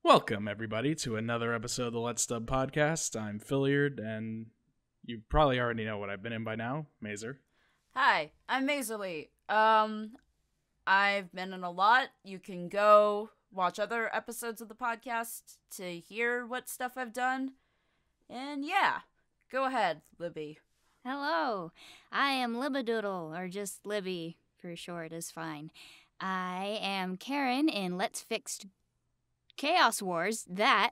Welcome, everybody, to another episode of the Let's Dub podcast. I'm Philiard, and you probably already know what I've been in by now, Mazer. Hi, I'm Mazerly. I've been in a lot. You can go watch other episodes of the podcast to hear what stuff I've done. And yeah, go ahead, Libby. Hello, I am Libbadoodle, or just Libby for short is fine. I am Karen in Let's Fix Chaos Wars, that.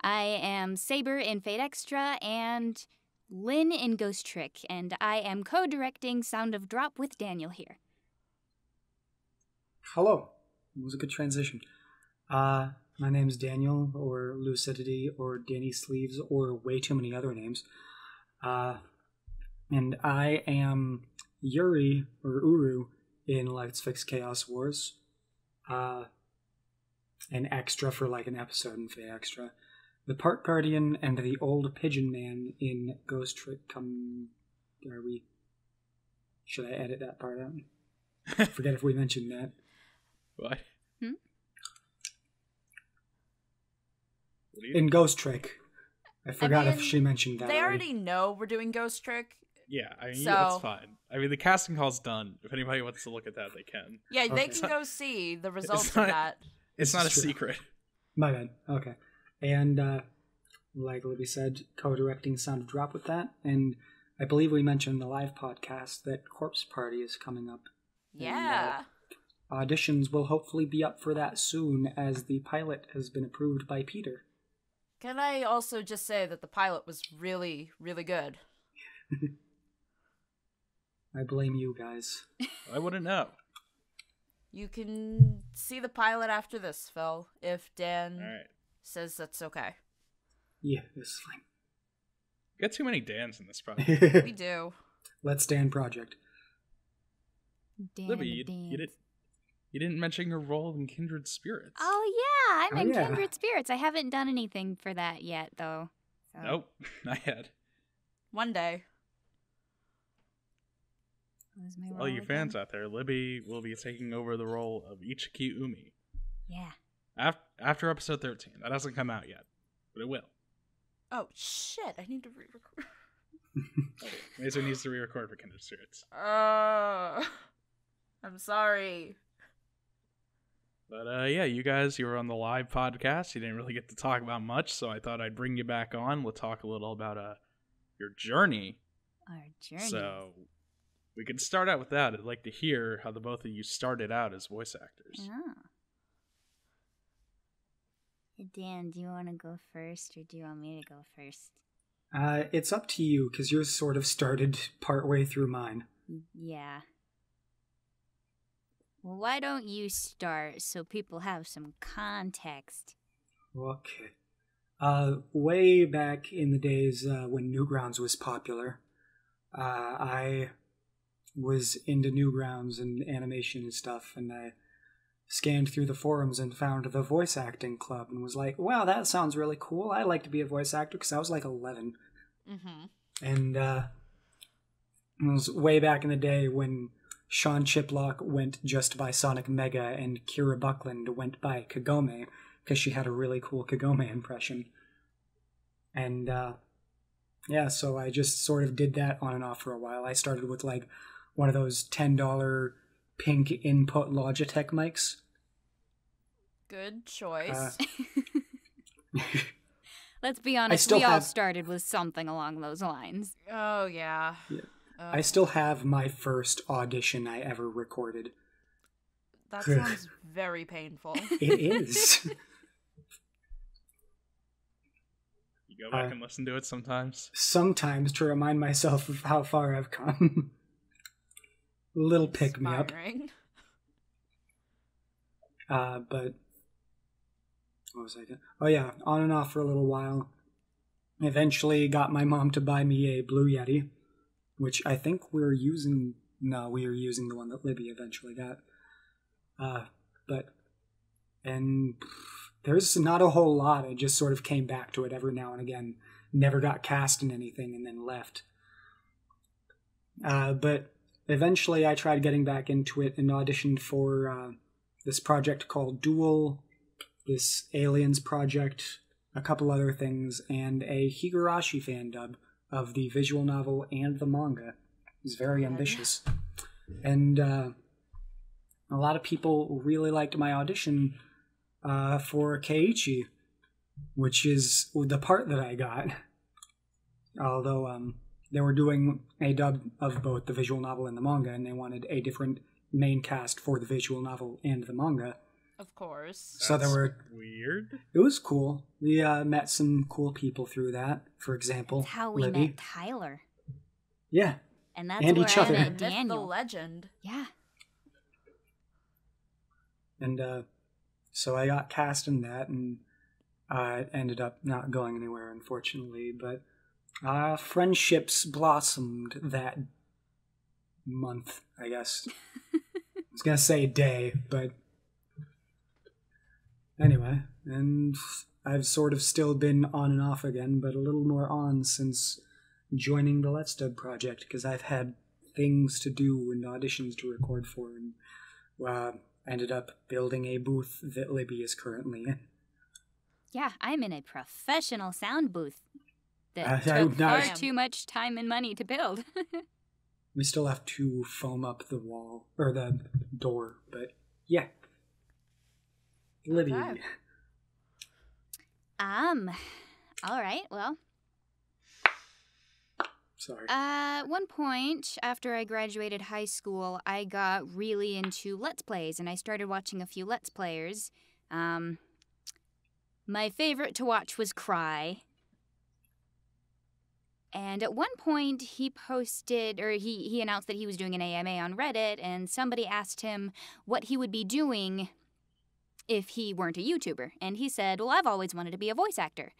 I am Saber in Fate Extra, and Lynn in Ghost Trick, and I am co-directing Sound of Drop with Daniel here. Hello. It was a good transition. My name's Daniel, or Lucidity, or Danny Sleeves, or way too many other names. And I am Yuri, or Uru, in Let's Fix Chaos Wars. An extra for like an episode in Fate Extra. The Park Guardian and the Old Pigeon Man in Ghost Trick Should I edit that part out? I forget if we mentioned that. What? In Ghost Trick. I forgot if she mentioned that. They already know we're doing Ghost Trick. Yeah, I mean, So- that's fine. I mean, the casting call's done. If anybody wants to look at that, they can. Yeah, they Okay. can go see the results not- of that. It's not a This is true. secret. My bad. Okay. And, like Libby said, co-directing Sound of Drop with that. And I believe we mentioned in the live podcast that Corpse Party is coming up. Yeah. Auditions will hopefully be up for that soon, as the pilot has been approved by Peter. Can I also just say that the pilot was really, really good? I blame you guys. I wouldn't know. You can see the pilot after this, Phil, if Dan All right. says that's okay. Yeah, this is fine. We got too many Dans in this project. We do. Let's Stand Project. Libby, you didn't mention your role in Kindred Spirits. Oh yeah, I'm Oh, in yeah. Kindred Spirits. I haven't done anything for that yet, though. So. Nope, not yet. One day. What was my For all role you fans again? out there, Libby will be taking over the role of Ichiki Umi Yeah. after episode 13. That hasn't come out yet, but it will. Oh, shit, I need to re-record. Mazer needs to re-record for Kindred Spirits. I'm sorry. But yeah, you guys, you were on the live podcast. You didn't really get to talk about much, so I thought I'd bring you back on. We'll talk a little about your journey. Our journey. So we could start out with that. I'd like to hear how the both of you started out as voice actors. Oh. Hey, Dan, do you want to go first, or do you want me to go first? It's up to you, because yours sort of started partway through mine. Yeah. Well, why don't you start so people have some context? Okay. Way back in the days when Newgrounds was popular, I was into Newgrounds and animation and stuff, and I scanned through the forums and found the voice acting club and was like, wow, that sounds really cool. I'd like to be a voice actor, because I was like 11. Mm-hmm. And it was way back in the day when Sean Chiplock went just by Sonic Mega and Kira Buckland went by Kagome, because she had a really cool Kagome impression. And yeah, so I just sort of did that on and off for a while. I started with like one of those $10 pink input Logitech mics. Good choice. Let's be honest, still we all have- started with something along those lines. Oh, yeah. Yeah. I still have my first audition I ever recorded. That sounds very painful. It is. You go back and listen to it sometimes. Sometimes to remind myself of how far I've come. Little pick me up. Inspiring. But what was I doing? Oh yeah, on and off for a little while. Eventually got my mom to buy me a Blue Yeti, which I think we were using the one that Libby eventually got. And there's not a whole lot. I just sort of came back to it every now and again. Never got cast in anything and then left. But eventually I tried getting back into it and auditioned for this project called Dual this Aliens project, a couple other things, and a Higurashi fan dub of the visual novel and the manga. It's very ambitious. And a lot of people really liked my audition for Keiichi, which is the part that I got. Although they were doing a dub of both the visual novel and the manga, and they wanted a different main cast for the visual novel and the manga. Of course. So there were weird. It was cool. We met some cool people through that. For example, That's how we Libby. met Tyler. Yeah. And that's And where each I other. met The Daniel. legend. Yeah. And so I got cast in that, and I ended up not going anywhere, unfortunately. But friendships blossomed that month, I guess. I was going to say day, but anyway. And I've sort of still been on and off again, but a little more on since joining the Let's Dub project, because I've had things to do and auditions to record for, and ended up building a booth that Libby is currently in. Yeah, I'm in a professional sound booth that I- took I- far too much time and money to build. We still have to foam up the wall, or the door, but yeah. Libby. Okay. All right, well. Sorry. At one point, after I graduated high school, I got really into Let's Plays, and I started watching a few Let's Players. My favorite to watch was Cry. And at one point, he posted, or he announced that he was doing an AMA on Reddit, and somebody asked him what he would be doing if he weren't a YouTuber. And he said, well, I've always wanted to be a voice actor.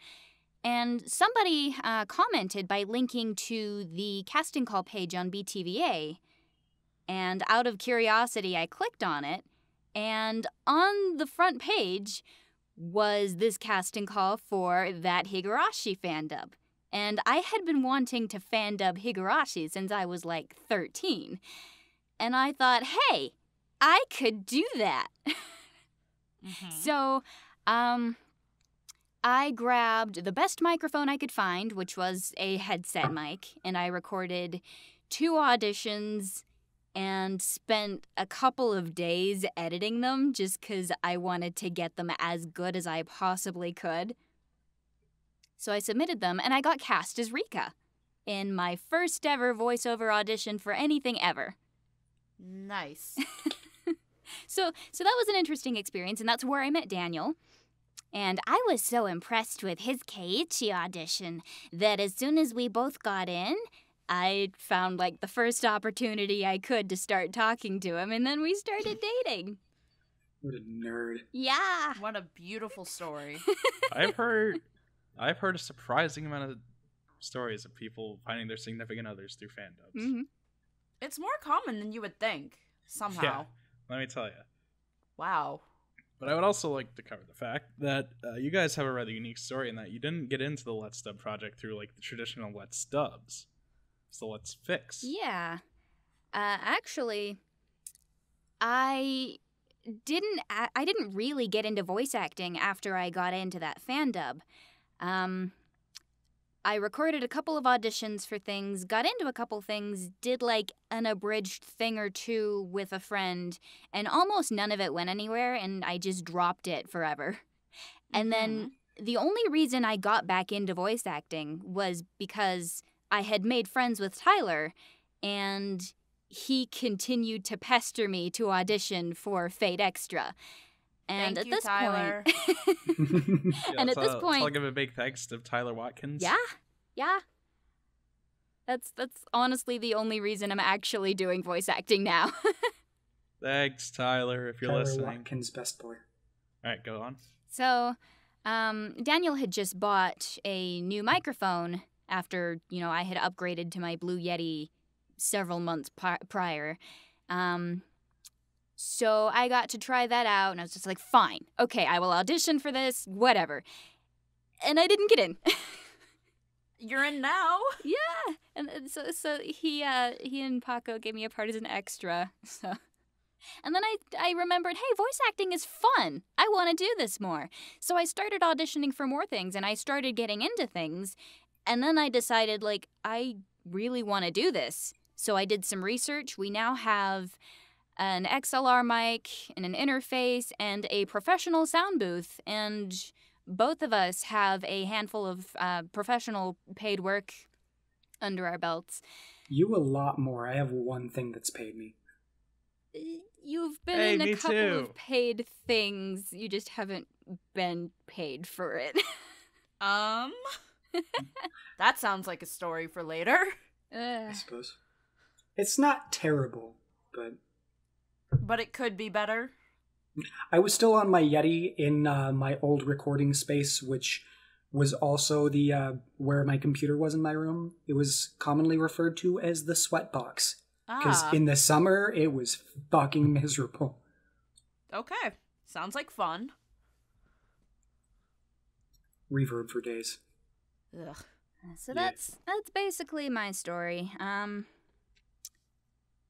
And somebody commented by linking to the casting call page on BTVA. And out of curiosity, I clicked on it. And on the front page was this casting call for that Higurashi fan dub. And I had been wanting to fan dub Higurashi since I was like 13. And I thought, hey, I could do that. So, I grabbed the best microphone I could find, which was a headset mic, and I recorded 2 auditions and spent a couple of days editing them just because I wanted to get them as good as I possibly could. So I submitted them, and I got cast as Rika in my first ever voiceover audition for anything ever. Nice. So that was an interesting experience, and that's where I met Daniel. And I was so impressed with his Keiichi audition that as soon as we both got in, I found like the first opportunity I could to start talking to him, and then we started dating. What a nerd. Yeah. What a beautiful story. I've heard a surprising amount of stories of people finding their significant others through fan dubs. Mm-hmm. It's more common than you would think, somehow. Yeah, let me tell you. Wow. But I would also like to cover the fact that you guys have a rather unique story in that you didn't get into the Let's Dub project through like the traditional Let's Dubs. It's the Let's Fix. Yeah. Actually, I didn't really get into voice acting after I got into that fan dub. I recorded a couple of auditions for things, got into a couple things, did like an abridged thing or two with a friend, and almost none of it went anywhere, and I just dropped it forever. And then the only reason I got back into voice acting was because I had made friends with Tyler, and he continued to pester me to audition for Fate Extra. And Thank at you, this Tyler. point, and at this point, I'll give a big thanks to Tyler Watkins. yeah. That's honestly the only reason I'm actually doing voice acting now. Thanks, Tyler, if you're Tyler listening. Watkins, best boy. All right, go on. So, Daniel had just bought a new microphone after, I had upgraded to my Blue Yeti several months prior. So I got to try that out, and I was just like, fine, okay, I will audition for this, whatever. And I didn't get in. You're in now. Yeah, and so he and Paco gave me a part as an extra. So And then I remembered, hey, voice acting is fun. I want to do this more. So I started auditioning for more things, and I started getting into things. And then I decided, like, I really want to do this. So I did some research. We now have an XLR mic and an interface and a professional sound booth. And both of us have a handful of professional paid work under our belts. You a lot more. I have one thing that's paid me. You've been Hey, in a me couple too. of paid things. You just haven't been paid for it. That sounds like a story for later. I suppose. It's not terrible, but... But it could be better. I was still on my Yeti in my old recording space, which was also the where my computer was in my room. It was commonly referred to as the sweatbox. Because in the summer, it was fucking miserable. Okay. Sounds like fun. Reverb for days. Ugh. So that's basically my story.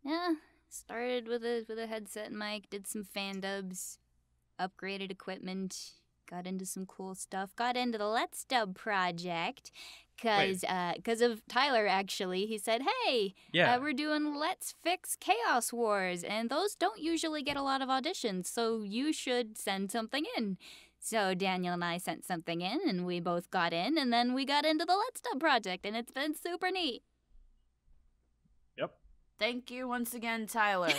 Yeah, started with a headset and mic, did some fan dubs, upgraded equipment, got into some cool stuff, got into the Let's Dub project. Because of Tyler, actually. He said, hey, we're doing Let's Fix Chaos Wars, and those don't usually get a lot of auditions, so you should send something in. So Daniel and I sent something in, and we both got in, and then we got into the Let's Dub project, and it's been super neat. Yep. Thank you once again, Tyler.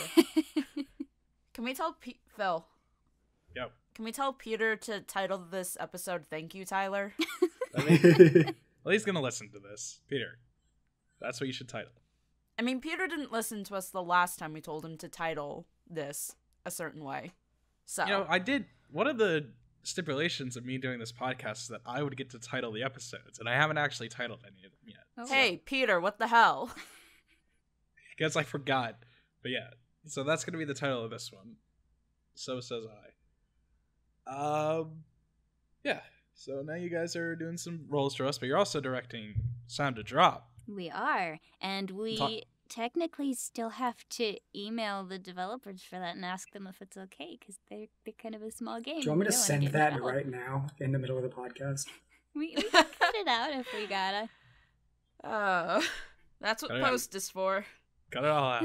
Can we tell Phil? Yep. Can we tell Peter to title this episode Thank You, Tyler? I mean... Well, he's going to listen to this. Peter, that's what you should title. I mean, Peter didn't listen to us the last time we told him to title this a certain way. So, You know, I did... One of the stipulations of me doing this podcast is that I would get to title the episodes, and I haven't actually titled any of them yet. Oh. Hey, Peter, what the hell? Guess I forgot. But yeah, so that's going to be the title of this one. So says I. Yeah. So now you guys are doing some roles for us, but you're also directing Sound to Drop. We are, and we technically still have to email the developers for that and ask them if it's okay, because they're kind of a small game. Do you want me to send that right now in the middle of the podcast? We can cut it out if we gotta. Oh, that's what post is for. Cut it all out.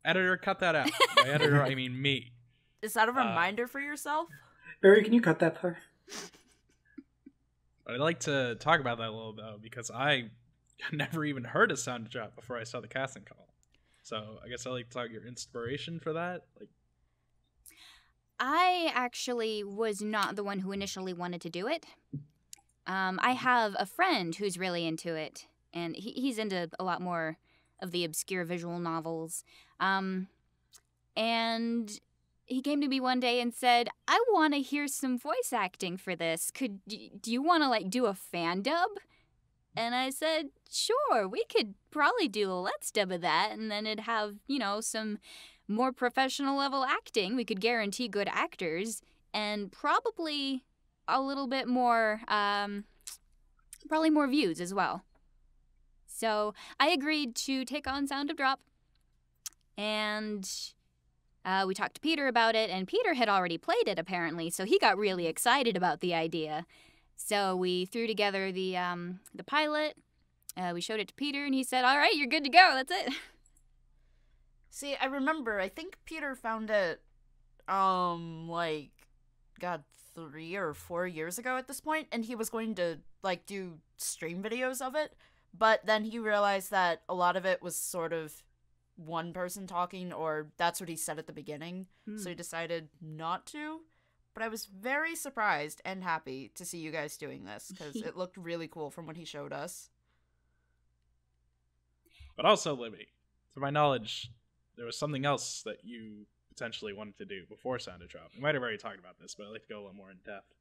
Editor, cut that out. By editor, I mean me. Is that a reminder for yourself? Barry, can you cut that part? I'd like to talk about that a little, though, because I never even heard of Sound to Drop before I saw the casting call. So I guess I'd like to talk your inspiration for that. I actually was not the one who initially wanted to do it. I have a friend who's really into it, and he's into a lot more of the obscure visual novels. And he came to me one day and said, I want to hear some voice acting for this. Do you want to, do a fan dub? And I said, sure, we could probably do a Let's Dub of that, and then it'd have, some more professional level acting. We could guarantee good actors, and probably a little bit more, probably more views as well. So I agreed to take on Sound of Drop, and we talked to Peter about it, and Peter had already played it, apparently, so he got really excited about the idea. So we threw together the pilot, we showed it to Peter, and he said, all right, you're good to go, that's it. See, I remember, I think Peter found it, 3 or 4 years ago at this point, and he was going to, do stream videos of it, but then he realized that a lot of it was sort of one person talking, or that's what he said at the beginning, so he decided not to. But I was very surprised and happy to see you guys doing this, because it looked really cool from what he showed us. But also, Libby, to my knowledge, there was something else that you potentially wanted to do before Sound to Drop. We might have already talked about this, but I'd like to go a little more in depth.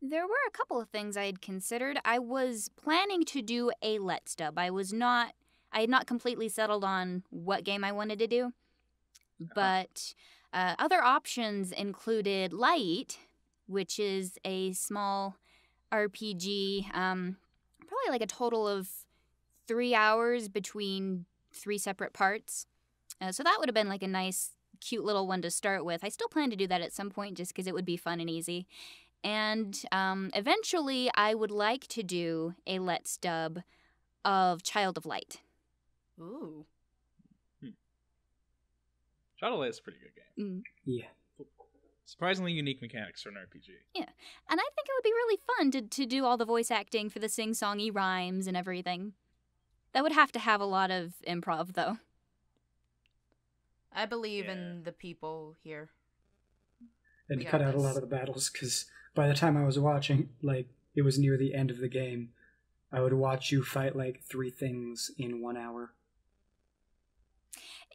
There were a couple of things I had considered. I was planning to do a Let's Dub. I had not completely settled on what game I wanted to do. But other options included Light, which is a small RPG, probably a total of 3 hours between 3 separate parts. So that would have been a nice cute little one to start with. I still plan to do that at some point just because it would be fun and easy. And eventually I would like to do a Let's Dub of Child of Light. Ooh. Child of Light is a pretty good game. Yeah. Surprisingly unique mechanics for an RPG. Yeah, and I think it would be really fun to do all the voice acting for the sing-songy rhymes and everything. That would have to have a lot of improv, though. I believe in the people here. And We cut got out a this. lot of the battles, because by the time I was watching, like, it was near the end of the game, I would watch you fight, like, 3 things in 1 hour.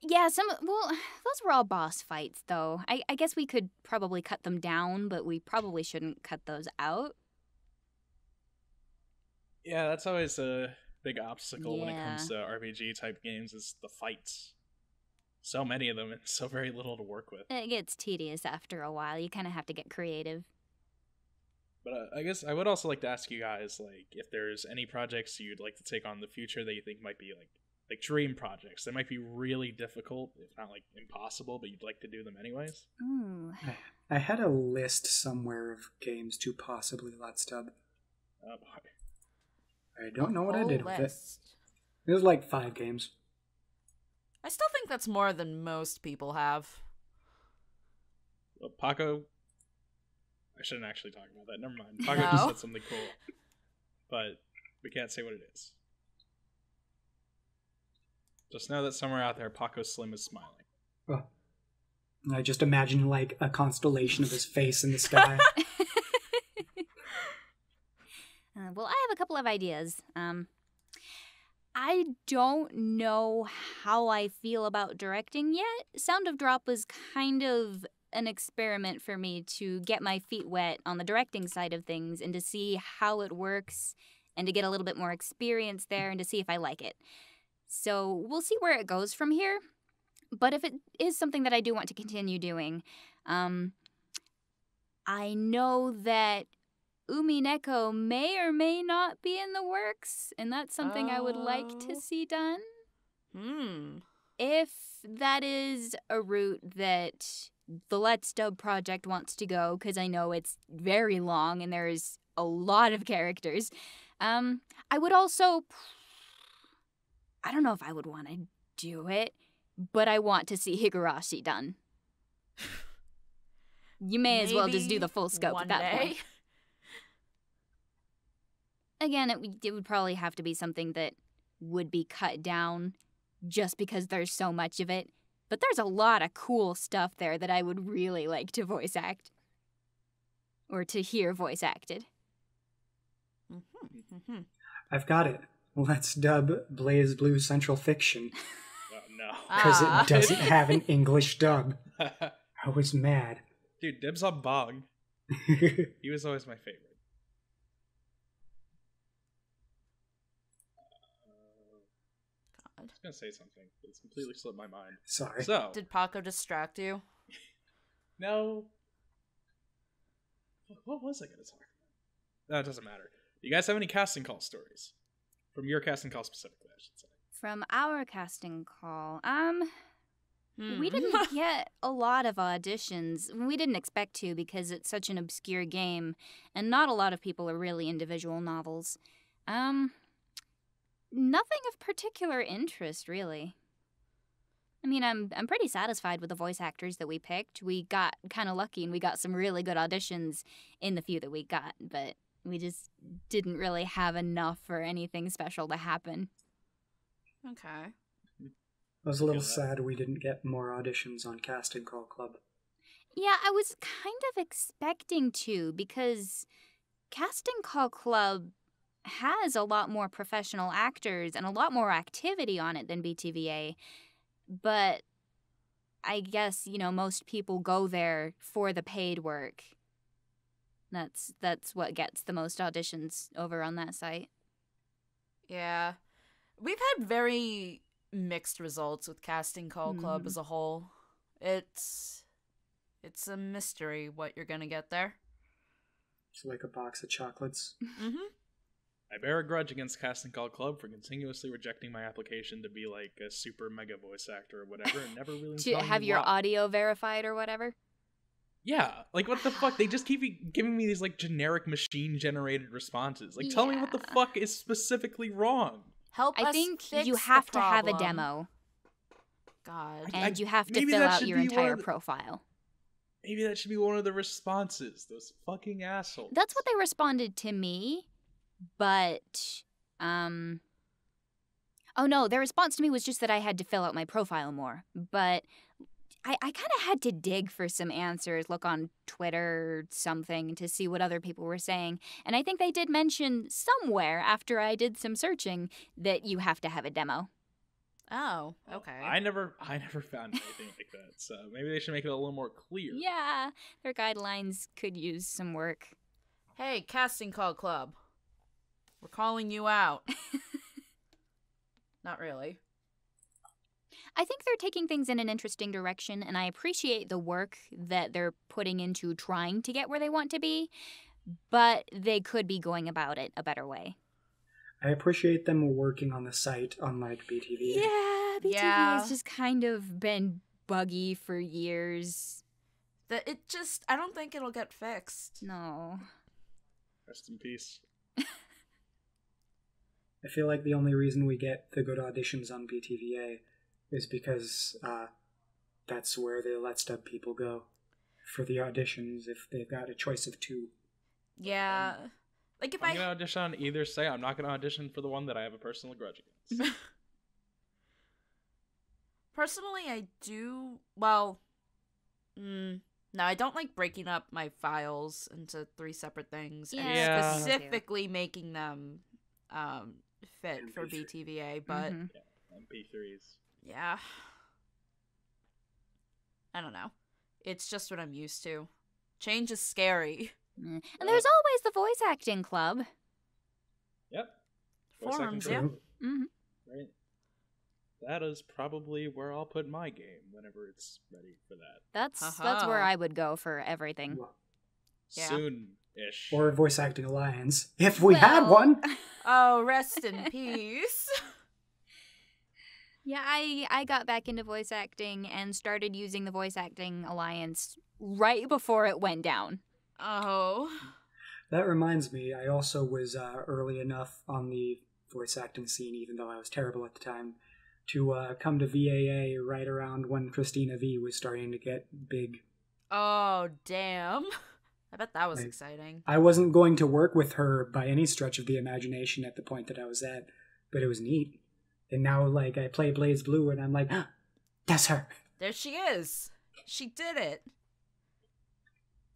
Yeah, those were all boss fights, though. I guess we could probably cut them down, but we probably shouldn't cut those out. Yeah, that's always a big obstacle when it Yeah. comes to RPG-type games, is the fights. So many of them, and so very little to work with. It gets tedious after a while. You kind of have to get creative. But I guess I would also like to ask you guys, like, if there's any projects you'd like to take on in the future that you think might be, like dream projects that might be really difficult, if not, like, impossible, but you'd like to do them anyways? Ooh. I had a list somewhere of games to possibly Let's Dub. Oh, boy. I don't know what I did with it. List. It was like 5 games. I still think that's more than most people have. Well, Paco... I shouldn't actually talk about that. Never mind. Paco No. just said something cool. But we can't say what it is. Just know that somewhere out there, Paco Slim is smiling. Oh. I just imagine, like, a constellation of his face in the sky. Well, I have a couple of ideas. I don't know how I feel about directing yet. Sound of Drop was kind of an experiment for me to get my feet wet on the directing side of things and to see how it works and to get a little bit more experience there and to see if I like it. So we'll see where it goes from here. But if it is something that I do want to continue doing, I know that Umineko may or may not be in the works, and that's something I would like to see done. If that is a route that the Let's Dub project wants to go, because I know it's very long and there's a lot of characters, I would also... I don't know if I would want to do it, but I want to see Higurashi done. You may as well just do the full scope at that point. Again, it would probably have to be something that would be cut down just because there's so much of it. But there's a lot of cool stuff there that I would really like to voice act. Or to hear voice acted. I've got it. Let's dub Blaze Blue Central Fiction. Oh, no. Because it doesn't have an English dub. I was mad. Dude, dibs on Bog. He was always my favorite. I was going to say something, but it's completely slipped my mind. Sorry. So, Did Paco distract you? no. What was I going to talk about? No, it doesn't matter. You guys have any casting call stories? From your casting call specifically, I should say. From our casting call, we didn't get a lot of auditions. We didn't expect to because it's such an obscure game, and not a lot of people are really into visual novels. Nothing of particular interest, really. I mean, I'm pretty satisfied with the voice actors that we picked. We got kind of lucky, and we got some really good auditions in the few that we got, but we just didn't really have enough for anything special to happen. Okay. I was a little sad we didn't get more auditions on Casting Call Club. Yeah, I was kind of expecting to, because Casting Call Club has a lot more professional actors and a lot more activity on it than BTVA. But I guess, most people go there for the paid work. That's what gets the most auditions over on that site. Yeah. We've had very mixed results with Casting Call Club as a whole. It's a mystery what you're gonna get there. It's like a box of chocolates. Mm-hmm. I bear a grudge against Casting Call Club for continuously rejecting my application to be like a super mega voice actor or whatever, and never really To have your audio verified or whatever? Yeah, like what the fuck? They just keep giving me these like generic machine-generated responses. Like, tell me what the fuck is specifically wrong. I think fix you the have to have a problem. demo. God. And you have to maybe fill that out should your be entire profile. Maybe that should be one of the responses. Those fucking assholes. That's what they responded to me, but, oh no, their response to me was just that I had to fill out my profile more, but I kind of had to dig for some answers, look on Twitter or something to see what other people were saying, and I think they did mention somewhere after I did some searching that you have to have a demo. Oh, okay. I never found anything like that, so maybe they should make it a little more clear. Yeah, their guidelines could use some work. Hey, Casting Call Club. We're calling you out. Not really. I think they're taking things in an interesting direction, and I appreciate the work that they're putting into trying to get where they want to be, but they could be going about it a better way. I appreciate them working on the site, unlike BTV. Yeah, BTV Yeah. has just kind of been buggy for years. I don't think it'll get fixed. No. Rest in peace. I feel like the only reason we get the good auditions on BTVA is because that's where they let stub people go for the auditions if they've got a choice of two. Yeah. Like if I'm gonna audition on either site. I'm not gonna audition for the one that I have a personal grudge against. Personally, I do. Well, no, I don't like breaking up my files into 3 separate things and Yeah. specifically making them fit for MP3. BTVA. But MP3s. yeah, I don't know. It's just what I'm used to. Change is scary. And there's always the voice acting club. Yep. Voice Forums, acting yeah. club. Mm-hmm. Right. That is probably where I'll put my game whenever it's ready for that. That's Haha. where I would go for everything. Yeah. Soon-ish. Or a voice acting alliance, if we had one. Oh, rest in peace. Yeah, I got back into voice acting and started using the Voice Acting Alliance right before it went down. Oh. That reminds me, I also was early enough on the voice acting scene, even though I was terrible at the time, to come to VAA right around when Christina V was starting to get big. Oh, damn. I bet that was exciting. I wasn't going to work with her by any stretch of the imagination at the point that I was at, but it was neat. And now, like, I play Blaze Blue, and I'm like, ah, that's her. There she is. She did it.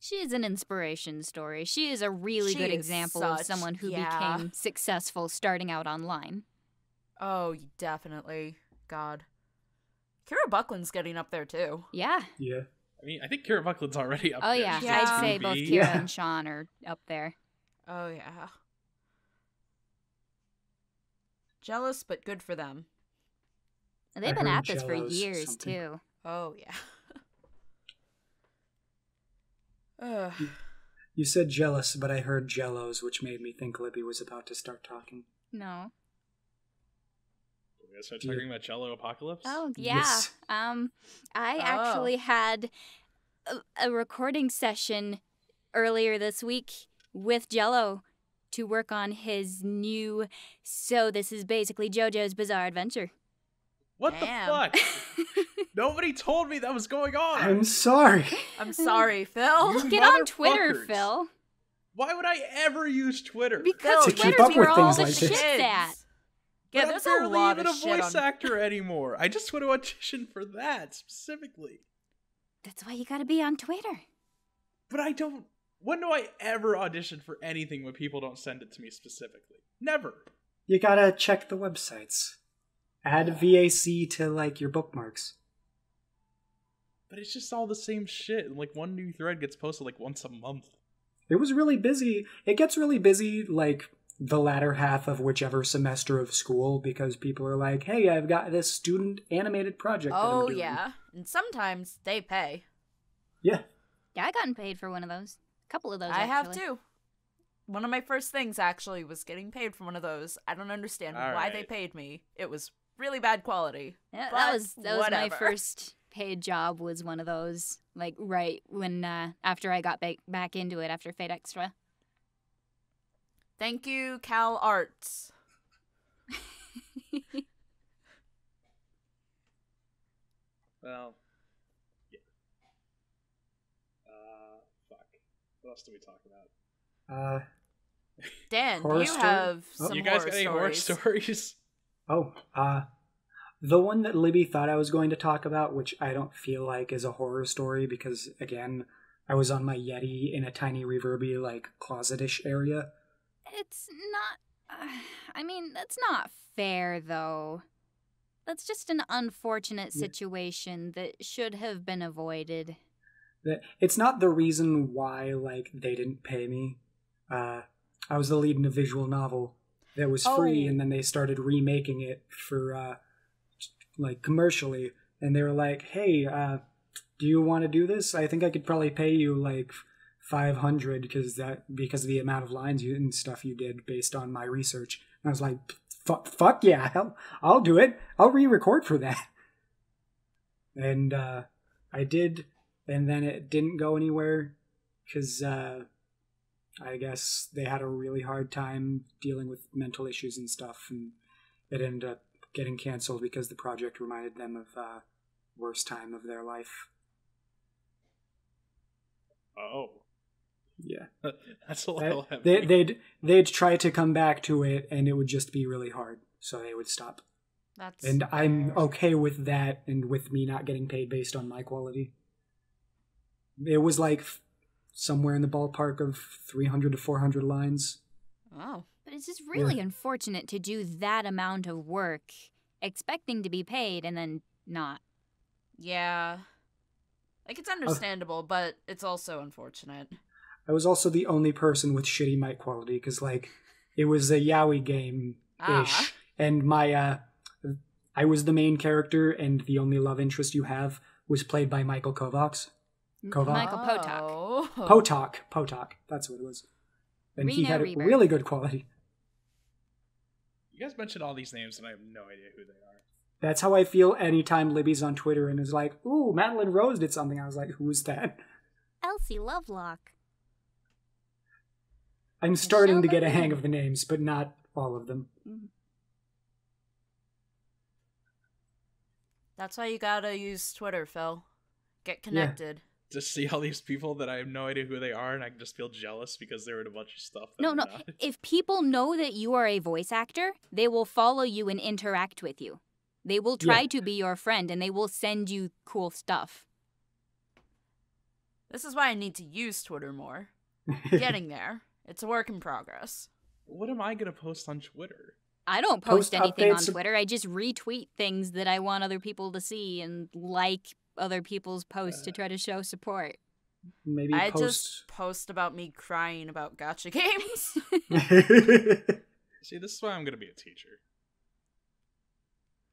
She is an inspiration story. She is a really She good is example of such- someone who yeah. became successful starting out online. Oh, definitely. God. Kira Buckland's getting up there, too. Yeah. Yeah. I mean, I think Kira Buckland's already up Oh, there. yeah. She's Yeah. I'd say 2B. both Kira Yeah. and Sean are up there. Oh, yeah. Jealous, but good for them. And they've I been heard at this for Jello's years, something. too. Oh, yeah. Ugh. You said jealous, but I heard jellos, which made me think Libby was about to start talking. No. We gotta start talking about Jello Apocalypse? Oh, yeah. Yes. I actually had a recording session earlier this week with Jello to work on his new, so this is basically JoJo's Bizarre Adventure. What Damn. the fuck? Nobody told me that was going on. I'm sorry. I'm sorry, Phil. You Get on Twitter, motherfuckers. Phil. Why would I ever use Twitter? Because To keep Twitter's up where with all things the like this. shit's at. Yeah, But there's I'm a barely lot even of a shit voice on... actor anymore. I just want to audition for that specifically. That's why you gotta be on Twitter. But I don't. When do I ever audition for anything when people don't send it to me specifically? Never. You gotta check the websites. Add VAC to, like, your bookmarks. But it's just all the same shit. And, like, one new thread gets posted like once a month. It was really busy. It gets really busy, like, the latter half of whichever semester of school, because people are like, hey, I've got this student animated project that I'm Oh, doing. yeah. And sometimes they pay. Yeah. Yeah, I gotten paid for one of those. A couple of those, I have actually. too. one of my first things, actually, was getting paid for one of those. I don't understand why they paid me. It was really bad quality. Yeah, that was my first paid job, was one of those, like, right when, after I got back into it after Fate Extra. Thank you, Cal Arts. Well, yeah. Fuck. What else do we talk about? Dan, horror you story? have some You guys horror got any horror stories? The one that Libby thought I was going to talk about, which I don't feel like is a horror story because, again, I was on my Yeti in a tiny reverby, like, closet-ish area. It's not... I mean, that's not fair, though. That's just an unfortunate situation that should have been avoided. It's not the reason why, like, they didn't pay me. I was the lead in a visual novel that was free, and then they started remaking it for, like, commercially. And they were like, hey, do you want to do this? I think I could probably pay you, like, $500 because of the amount of lines and stuff you did based on my research. And I was like, fuck yeah, I'll do it. I'll re-record for that. And I did, and then it didn't go anywhere because I guess they had a really hard time dealing with mental issues and stuff, and it ended up getting canceled because the project reminded them of worst time of their life. Oh. Yeah. That's a little heavy. They'd try to come back to it, and it would just be really hard, so they would stop. And I'm okay with that, and with me not getting paid based on my quality. It was like somewhere in the ballpark of 300 to 400 lines. Oh. But it's just really unfortunate to do that amount of work, expecting to be paid, and then not. Yeah. Like, it's understandable, but it's also unfortunate. I was also the only person with shitty mic quality, because, like, it was a yaoi game-ish, and my, I was the main character, and the only love interest you have was played by Michael Kovacs. Michael Potok. Potok, that's what it was. And Reno he had Reaver. really good quality. You guys mentioned all these names, and I have no idea who they are. That's how I feel anytime Libby's on Twitter and is like, ooh, Madeline Rose did something. I was like, who's that? Elsie Lovelock. I'm starting to get a hang of the names, but not all of them. That's why you gotta use Twitter, Phil. Get connected. Yeah. Just see all these people that I have no idea who they are, and I can just feel jealous because they're in a bunch of stuff. No. If people know that you are a voice actor, they will follow you and interact with you. They will try to be your friend, and they will send you cool stuff. This is why I need to use Twitter more. Getting there. It's a work in progress. What am I going to post on Twitter? I don't post anything on updates. Twitter. I just retweet things that I want other people to see and like other people's posts to try to show support. Maybe I just post about me crying about gacha games. See, this is why I'm going to be a teacher.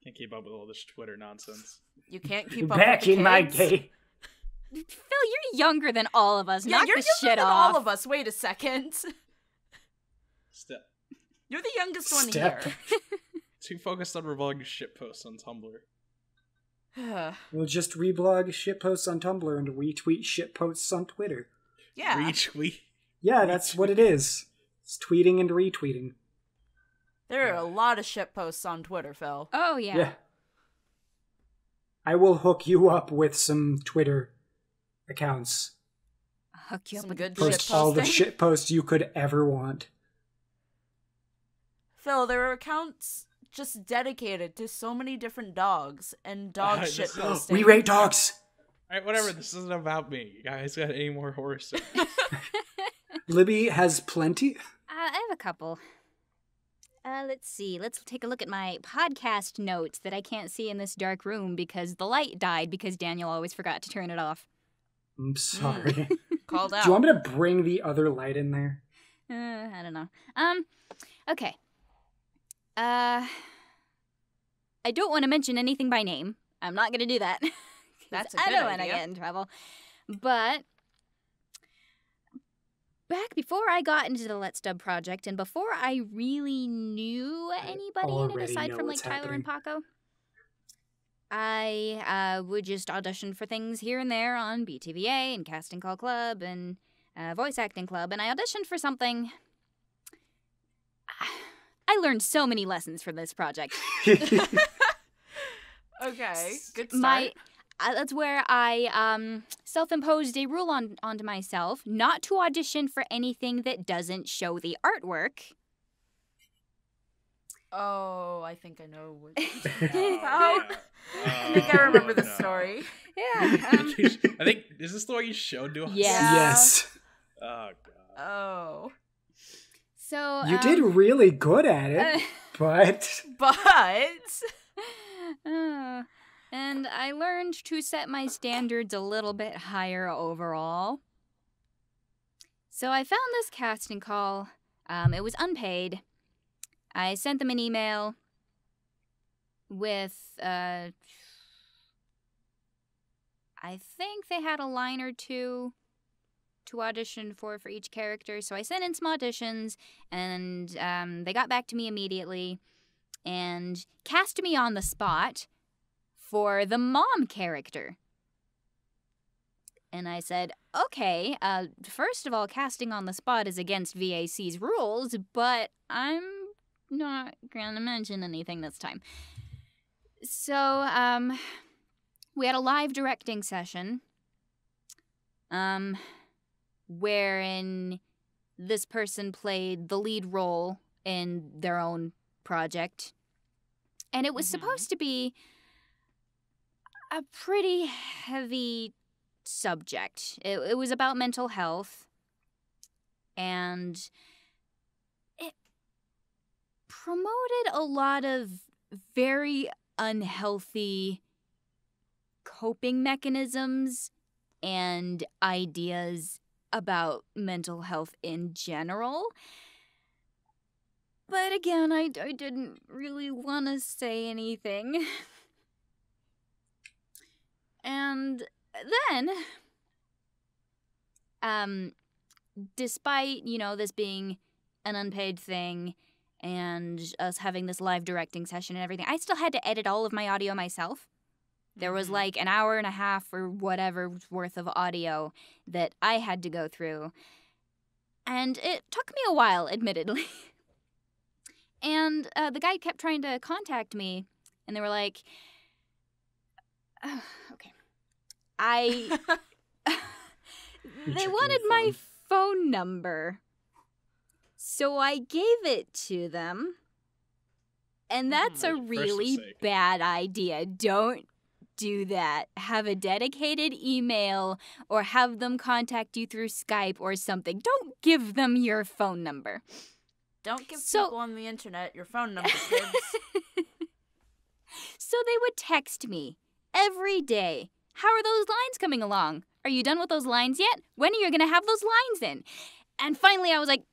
Can't keep up with all this Twitter nonsense. You can't keep up Back with the in my kids? day. Phil, you're younger than all of us. Yeah, Knock you're this younger shit than off. all of us. Wait a second. Step. You're the youngest one Step. here. Too focused on revolving shit posts on Tumblr. We'll just reblog shit posts on Tumblr and retweet shit posts on Twitter. Yeah. Retweet. Yeah, that's what it is. It's tweeting and retweeting. There are a lot of shit posts on Twitter, Phil. Oh, yeah. I will hook you up with some Twitter accounts. Hook you up Some with good the shit Post all the posting. shit posts you could ever want. Phil, there are accounts just dedicated to so many different dogs and dog shit posting. We rate dogs! Alright, whatever. This isn't about me. You guys got any more horror stories? Libby has plenty. I have a couple. Let's see. Let's take a look at my podcast notes that I can't see in this dark room because the light died because Daniel always forgot to turn it off. I'm sorry. Called out. Do you want me to bring the other light in there? I don't know. Okay. I don't want to mention anything by name. I'm not going to do that. That's a I good don't want to idea. get in trouble. But back before I got into the Let's Dub project and before I really knew anybody in it aside from like Tyler and Paco, I would just audition for things here and there on BTVA and Casting Call Club and Voice Acting Club, and I auditioned for something. I learned so many lessons from this project. Okay, good start. That's where I self-imposed a rule onto myself not to audition for anything that doesn't show the artwork. Oh, I think I know what you're talking about. I think I remember the story. Yeah. I think, is this the one you showed to us? Yes. Oh, God. Oh. So you did really good at it, but... And I learned to set my standards a little bit higher overall. So I found this casting call. It was unpaid. I sent them an email with, I think they had a line or two to audition for each character. So I sent in some auditions, and they got back to me immediately and cast me on the spot for the mom character. And I said, okay, first of all, casting on the spot is against VAC's rules, but I'm not gonna mention anything this time. So, we had a live directing session, wherein this person played the lead role in their own project. And it was supposed to be a pretty heavy subject. It was about mental health, and it promoted a lot of very unhealthy coping mechanisms and ideas about mental health in general. But again, I didn't really want to say anything. And then, despite, this being an unpaid thing and us having this live directing session and everything, I still had to edit all of my audio myself. There was like an hour and a half or whatever worth of audio that I had to go through. And it took me a while, admittedly. And the guy kept trying to contact me, and they were like, okay. They wanted my phone number. So I gave it to them. And that's a really bad idea. Don't do that. Have a dedicated email or have them contact you through Skype or something. Don't give them your phone number. Don't give people on the internet your phone number, kids. So they would text me every day. How are those lines coming along? Are you done with those lines yet? When are you going to have those lines in? And finally I was like,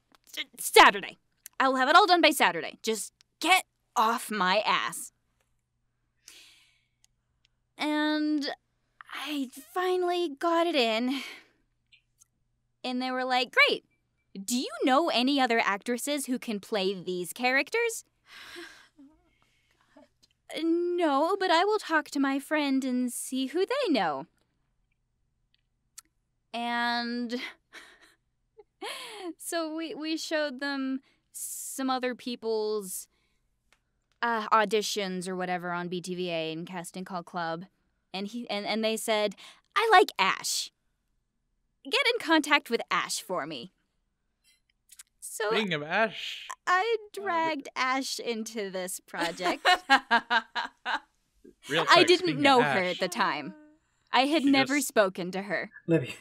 Saturday. I will have it all done by Saturday. Just get off my ass. And I finally got it in. And they were like, great. Do you know any other actresses who can play these characters? No, but I will talk to my friend and see who they know. And so we showed them some other people's auditions or whatever on BTVA and Casting Call Club, and they said, I like Ash. Get in contact with Ash for me. So speaking of Ash, I dragged Ash into this project. Real quick, I didn't know her at the time. I had never spoken to her. Libby.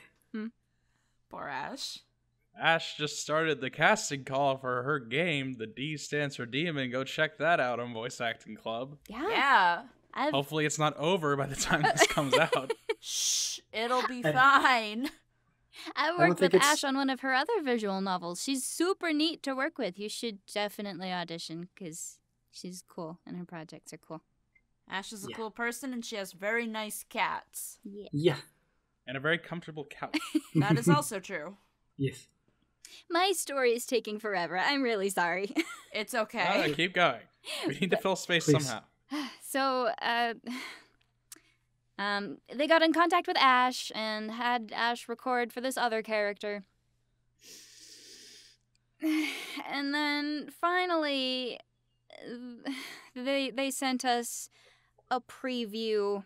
Poor Ash. Ash just started the casting call for her game. The D stands for Demon. Go check that out on Voice Acting Club. Yeah. Hopefully it's not over by the time this comes out. Shh, it'll be fine. I worked with Ash on one of her other visual novels. She's super neat to work with. You should definitely audition because she's cool and her projects are cool. Ash is a cool person and she has very nice cats. Yeah. And a very comfortable couch. That is also true. Yes. My story is taking forever. I'm really sorry. It's okay. Keep going. We need to fill space Please. somehow. So, they got in contact with Ash and had Ash record for this other character. And then finally, they sent us a preview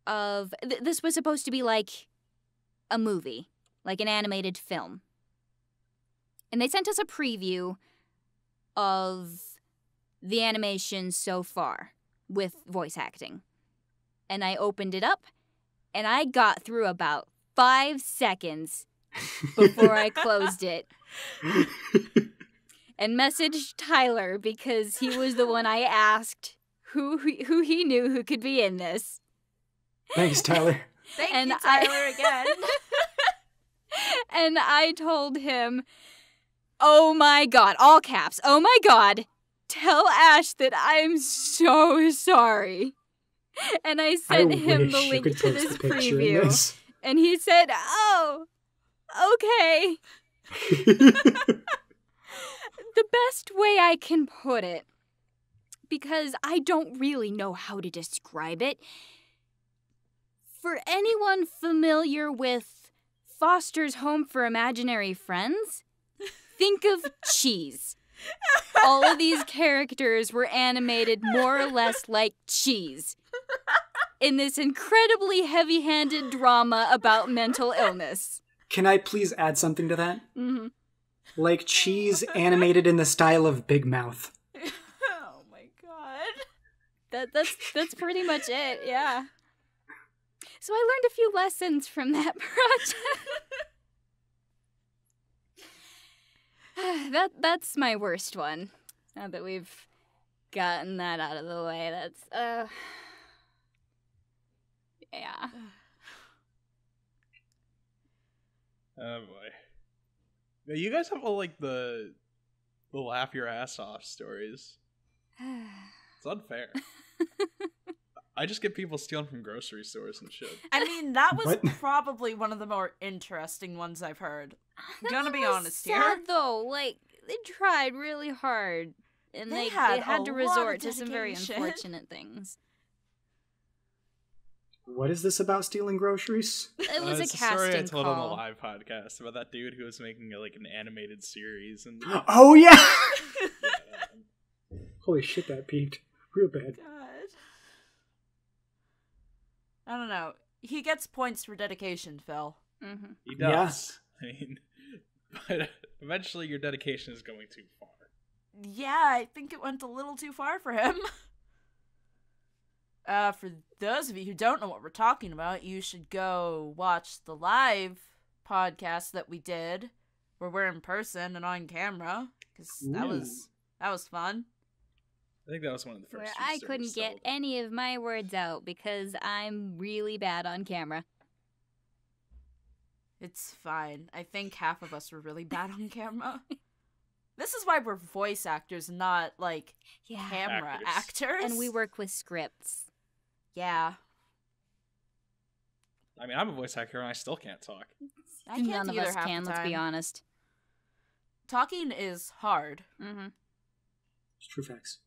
of... this was supposed to be like a movie, like an animated film. And they sent us a preview of the animation so far with voice acting. And I opened it up, and I got through about 5 seconds before I closed it. And messaged Tyler because he was the one I asked who he knew who could be in this. Thanks, Tyler. Thank you, Tyler, again. And I told him, oh my god, all caps, oh my god, tell Ash that I'm so sorry. And I sent him the link to this preview. And he said, oh, okay. The best way I can put it, because I don't really know how to describe it, for anyone familiar with Foster's Home for Imaginary Friends, think of cheese. All of these characters were animated more or less like cheese in this incredibly heavy-handed drama about mental illness. Can I please add something to that? Mm-hmm. Like cheese animated in the style of Big Mouth. Oh my god. That's pretty much it, yeah. So I learned a few lessons from that project. That's my worst one. Now that we've gotten that out of the way, that's, yeah. Oh boy. Now, you guys have all, like, the laugh your ass off stories. It's unfair. I just get people stealing from grocery stores and shit. I mean, that was What? probably one of the more interesting ones I've heard. I'm gonna be honest sad, here. though. Like, they tried really hard, and They they had had a to lot resort of to some very dedication. unfortunate things. What is this about stealing groceries? It was a it's a story I casting told on the call. live podcast about that dude who was making like an animated series and Oh yeah! yeah, Holy shit, that peaked real bad. God. I don't know. He gets points for dedication, Phil. Mm-hmm. he does. I mean, but eventually your dedication is going too far. Yeah, I think it went a little too far for him. For those of you who don't know what we're talking about, you should go watch the live podcast that we did, where we're in person and on camera, because that was fun. I think that was one of the first. Where few I stories couldn't get told. any of my words out because I'm really bad on camera. It's fine. I think half of us were really bad on camera. This is why we're voice actors, not, like, Yeah. camera actors. And we work with scripts. Yeah. I mean, I'm a voice actor and I still can't talk. I can't None of either us half can, the let's be time. honest. Talking is hard. Mm-hmm. It's true facts.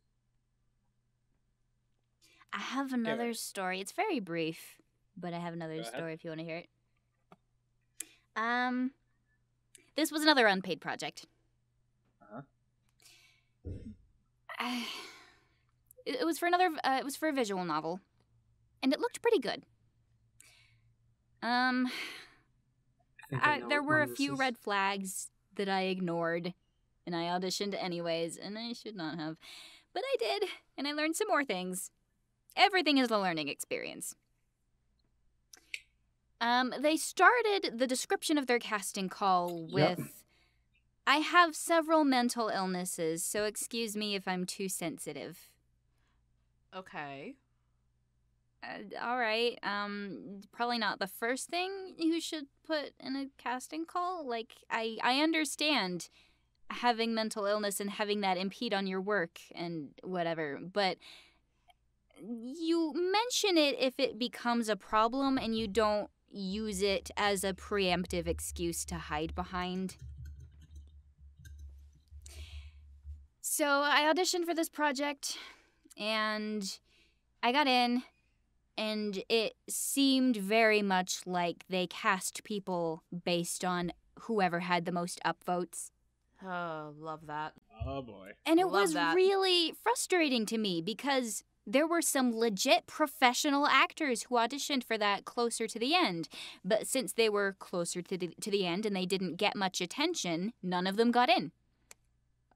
I have another story. It's very brief, but I have another Go ahead. story if you want to hear it. This was another unpaid project. It was for another. It was for a visual novel, and it looked pretty good. I think I know There what were a one this few is. red flags that I ignored, and I auditioned anyways, and I should not have, but I did, and I learned some more things. Everything is a learning experience. They started the description of their casting call with, Yep. I have several mental illnesses, so excuse me if I'm too sensitive. Okay. All right. Probably not the first thing you should put in a casting call. Like, I understand having mental illness and having that impede on your work and whatever, but you mention it if it becomes a problem and you don't use it as a preemptive excuse to hide behind. So I auditioned for this project, and I got in, and it seemed very much like they cast people based on whoever had the most upvotes. Oh, love that. Oh boy. And it Love was that. really frustrating to me because there were some legit professional actors who auditioned for that closer to the end. But since they were closer to the end and they didn't get much attention, none of them got in.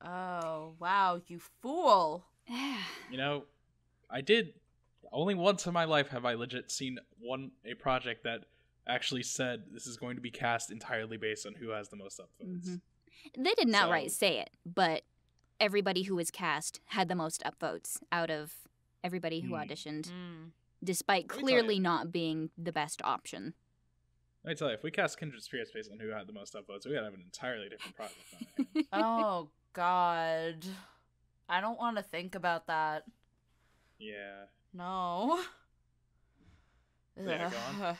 Oh, wow, you fool. You know, I did. Only once in my life have I legit seen a project that actually said this is going to be cast entirely based on who has the most upvotes. Mm-hmm. They didn't outright say it, but everybody who was cast had the most upvotes out of everybody who auditioned, despite clearly not being the best option. Let me tell you, if we cast Kindred Spirits based on who had the most upvotes, we gotta have an entirely different project on our hands. Oh, God. I don't want to think about that. Yeah. No. Yeah, go on.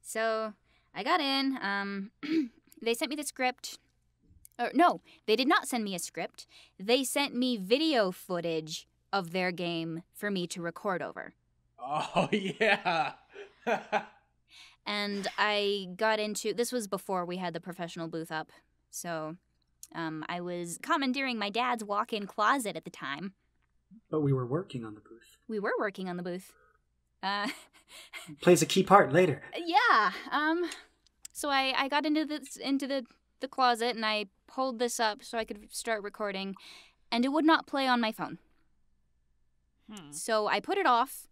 So I got in. They sent me the script. Or no, they did not send me a script. They sent me video footage of their game for me to record over. Oh, yeah. And I got into... This was before we had the professional booth up. So I was commandeering my dad's walk-in closet at the time. But we were working on the booth. We were working on the booth. Plays a key part later. Yeah. So I got into the closet and I pulled this up so I could start recording, and it would not play on my phone. So I put it off,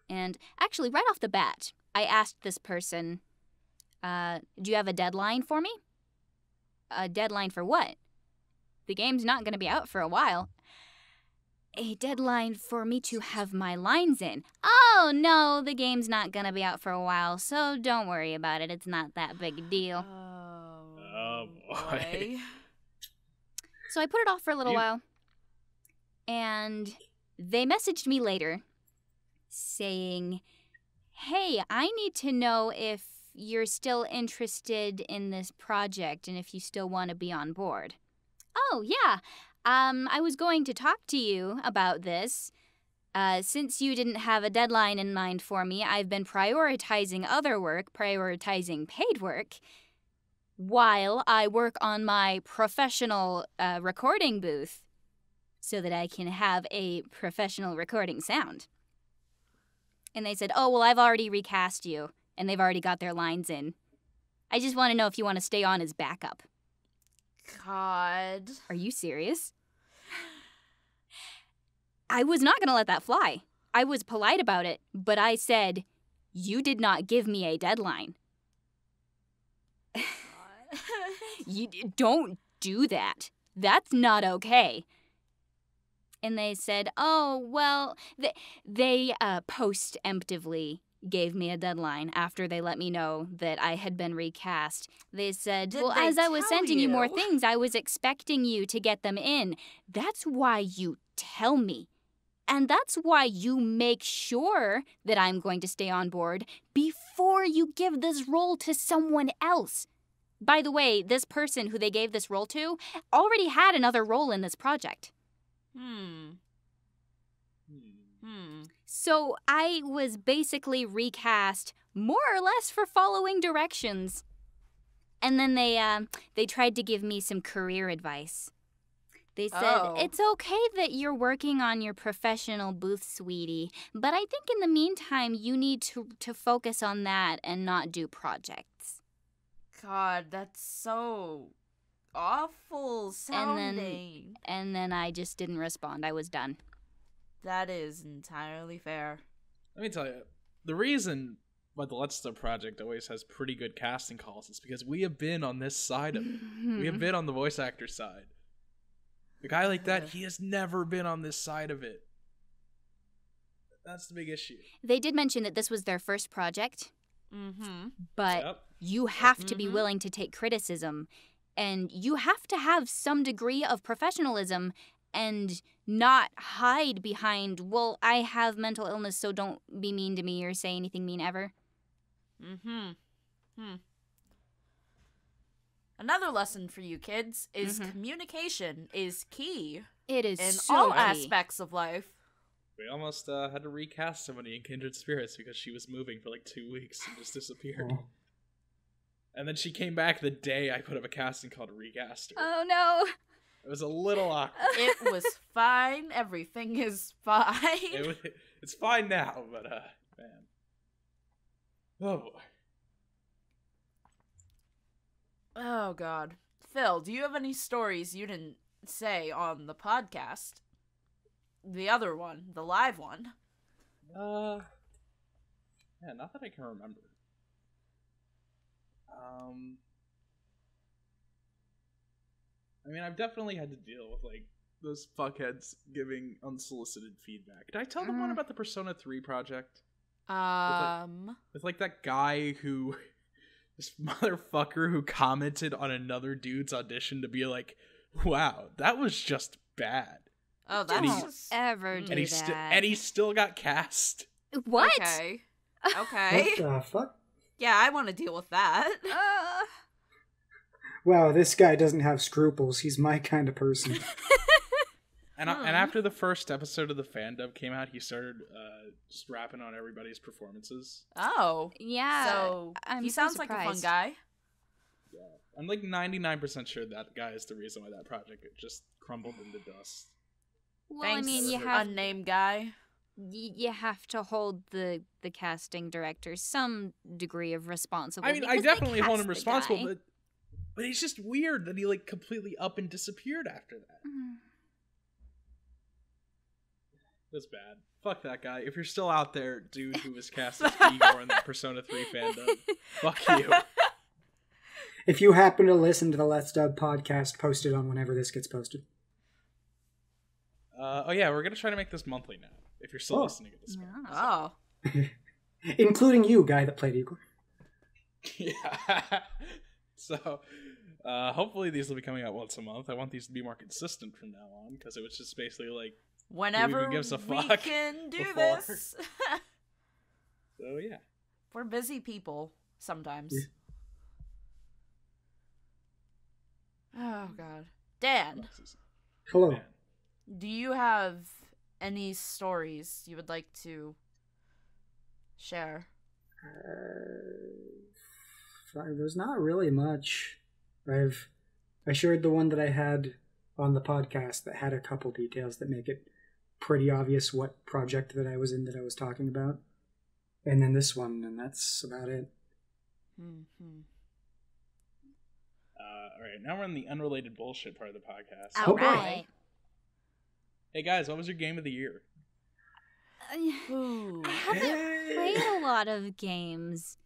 and actually right off the bat, I asked this person, do you have a deadline for me? A deadline for what? The game's not going to be out for a while. A deadline for me to have my lines in. Oh, no, the game's not going to be out for a while, so don't worry about it. It's not that big a deal. Oh, boy. So I put it off for a little while, and they messaged me later saying, hey, I need to know if you're still interested in this project and if you still want to be on board. Oh, yeah. I was going to talk to you about this. Since you didn't have a deadline in mind for me, I've been prioritizing other work, prioritizing paid work, while I work on my professional recording booth so that I can have a professional recording sound. And they said, oh, well, I've already recast you, and they've already got their lines in. I just want to know if you want to stay on as backup. God. Are you serious? I was not going to let that fly. I was polite about it, but I said, you did not give me a deadline. You don't do that. That's not okay. And they said, oh, well, they post-emptively gave me a deadline after they let me know that I had been recast. They said, well, as I was sending you more things, I was expecting you to get them in. That's why you tell me. And that's why you make sure that I'm going to stay on board before you give this role to someone else. By the way, this person who they gave this role to already had another role in this project. So I was basically recast more or less for following directions. And then they tried to give me some career advice. They said, it's okay that you're working on your professional booth, sweetie, but I think in the meantime you need to focus on that and not do projects. God, that's so awful sounding. And then I just didn't respond. I was done. That is entirely fair. Let me tell you, the reason why the Let's Start Project always has pretty good casting calls is because we have been on this side of it. We have been on the voice actor side. A guy like that, he has never been on this side of it. That's the big issue. They did mention that this was their first project. But you have to be willing to take criticism, and you have to have some degree of professionalism and not hide behind, well, I have mental illness, so don't be mean to me or say anything mean ever. Another lesson for you kids is communication is key It is in so all key. aspects of life. We almost had to recast somebody in Kindred Spirits because she was moving for like 2 weeks and just disappeared. Oh. And then she came back the day I put up a casting called Recaster. Oh no. It was a little awkward. It was fine. Everything is fine. It's fine now, but man. Oh boy. Oh, God. Phil, do you have any stories you didn't say on the podcast? The other one, the live one. Yeah, not that I can remember. I mean, I've definitely had to deal with, like, those fuckheads giving unsolicited feedback. Did I tell them one about the Persona 3 project? With, like, that guy who... This motherfucker who commented on another dude's audition to be like, wow, that was just bad. Oh, Don't that's ever do that. And he still got cast. What? Okay. Okay. What the fuck? Yeah, I want to deal with that. Wow, this guy doesn't have scruples. He's my kind of person. And after the first episode of the fan dub came out, he started just rapping on everybody's performances. Oh. Yeah. So, I'm he so sounds like a fun surprised. guy. Yeah, I'm like 99% sure that guy is the reason why that project just crumbled into dust. Well, Thanks, I mean, you have unnamed guy. you have to hold the casting director some degree of responsible. I mean, I because they definitely hold cast him the responsible, guy. but it's just weird that he like completely up and disappeared after that. That's bad. Fuck that guy. If you're still out there, dude who was cast as Igor in the Persona 3 fandom, fuck you. If you happen to listen to the Let's Dub podcast, post it on whenever this gets posted. Oh yeah, we're gonna try to make this monthly now. If you're still listening at this point. Oh. Including you, guy that played Igor. Yeah. So, hopefully these will be coming out once a month. I want these to be more consistent from now on, because it was just basically like, Whenever who gives a we fuck can do before. this. So yeah. We're busy people sometimes. Yeah. Oh, God. Dan, Hello. Man. do you have any stories you would like to share? There's not really much. I shared the one that I had on the podcast that had a couple details that make it pretty obvious what project that I was in that I was talking about. And then this one, and that's about it. Alright, now we're in the unrelated bullshit part of the podcast. All Okay. right. Hey guys, what was your game of the year? Ooh. I haven't played a lot of games.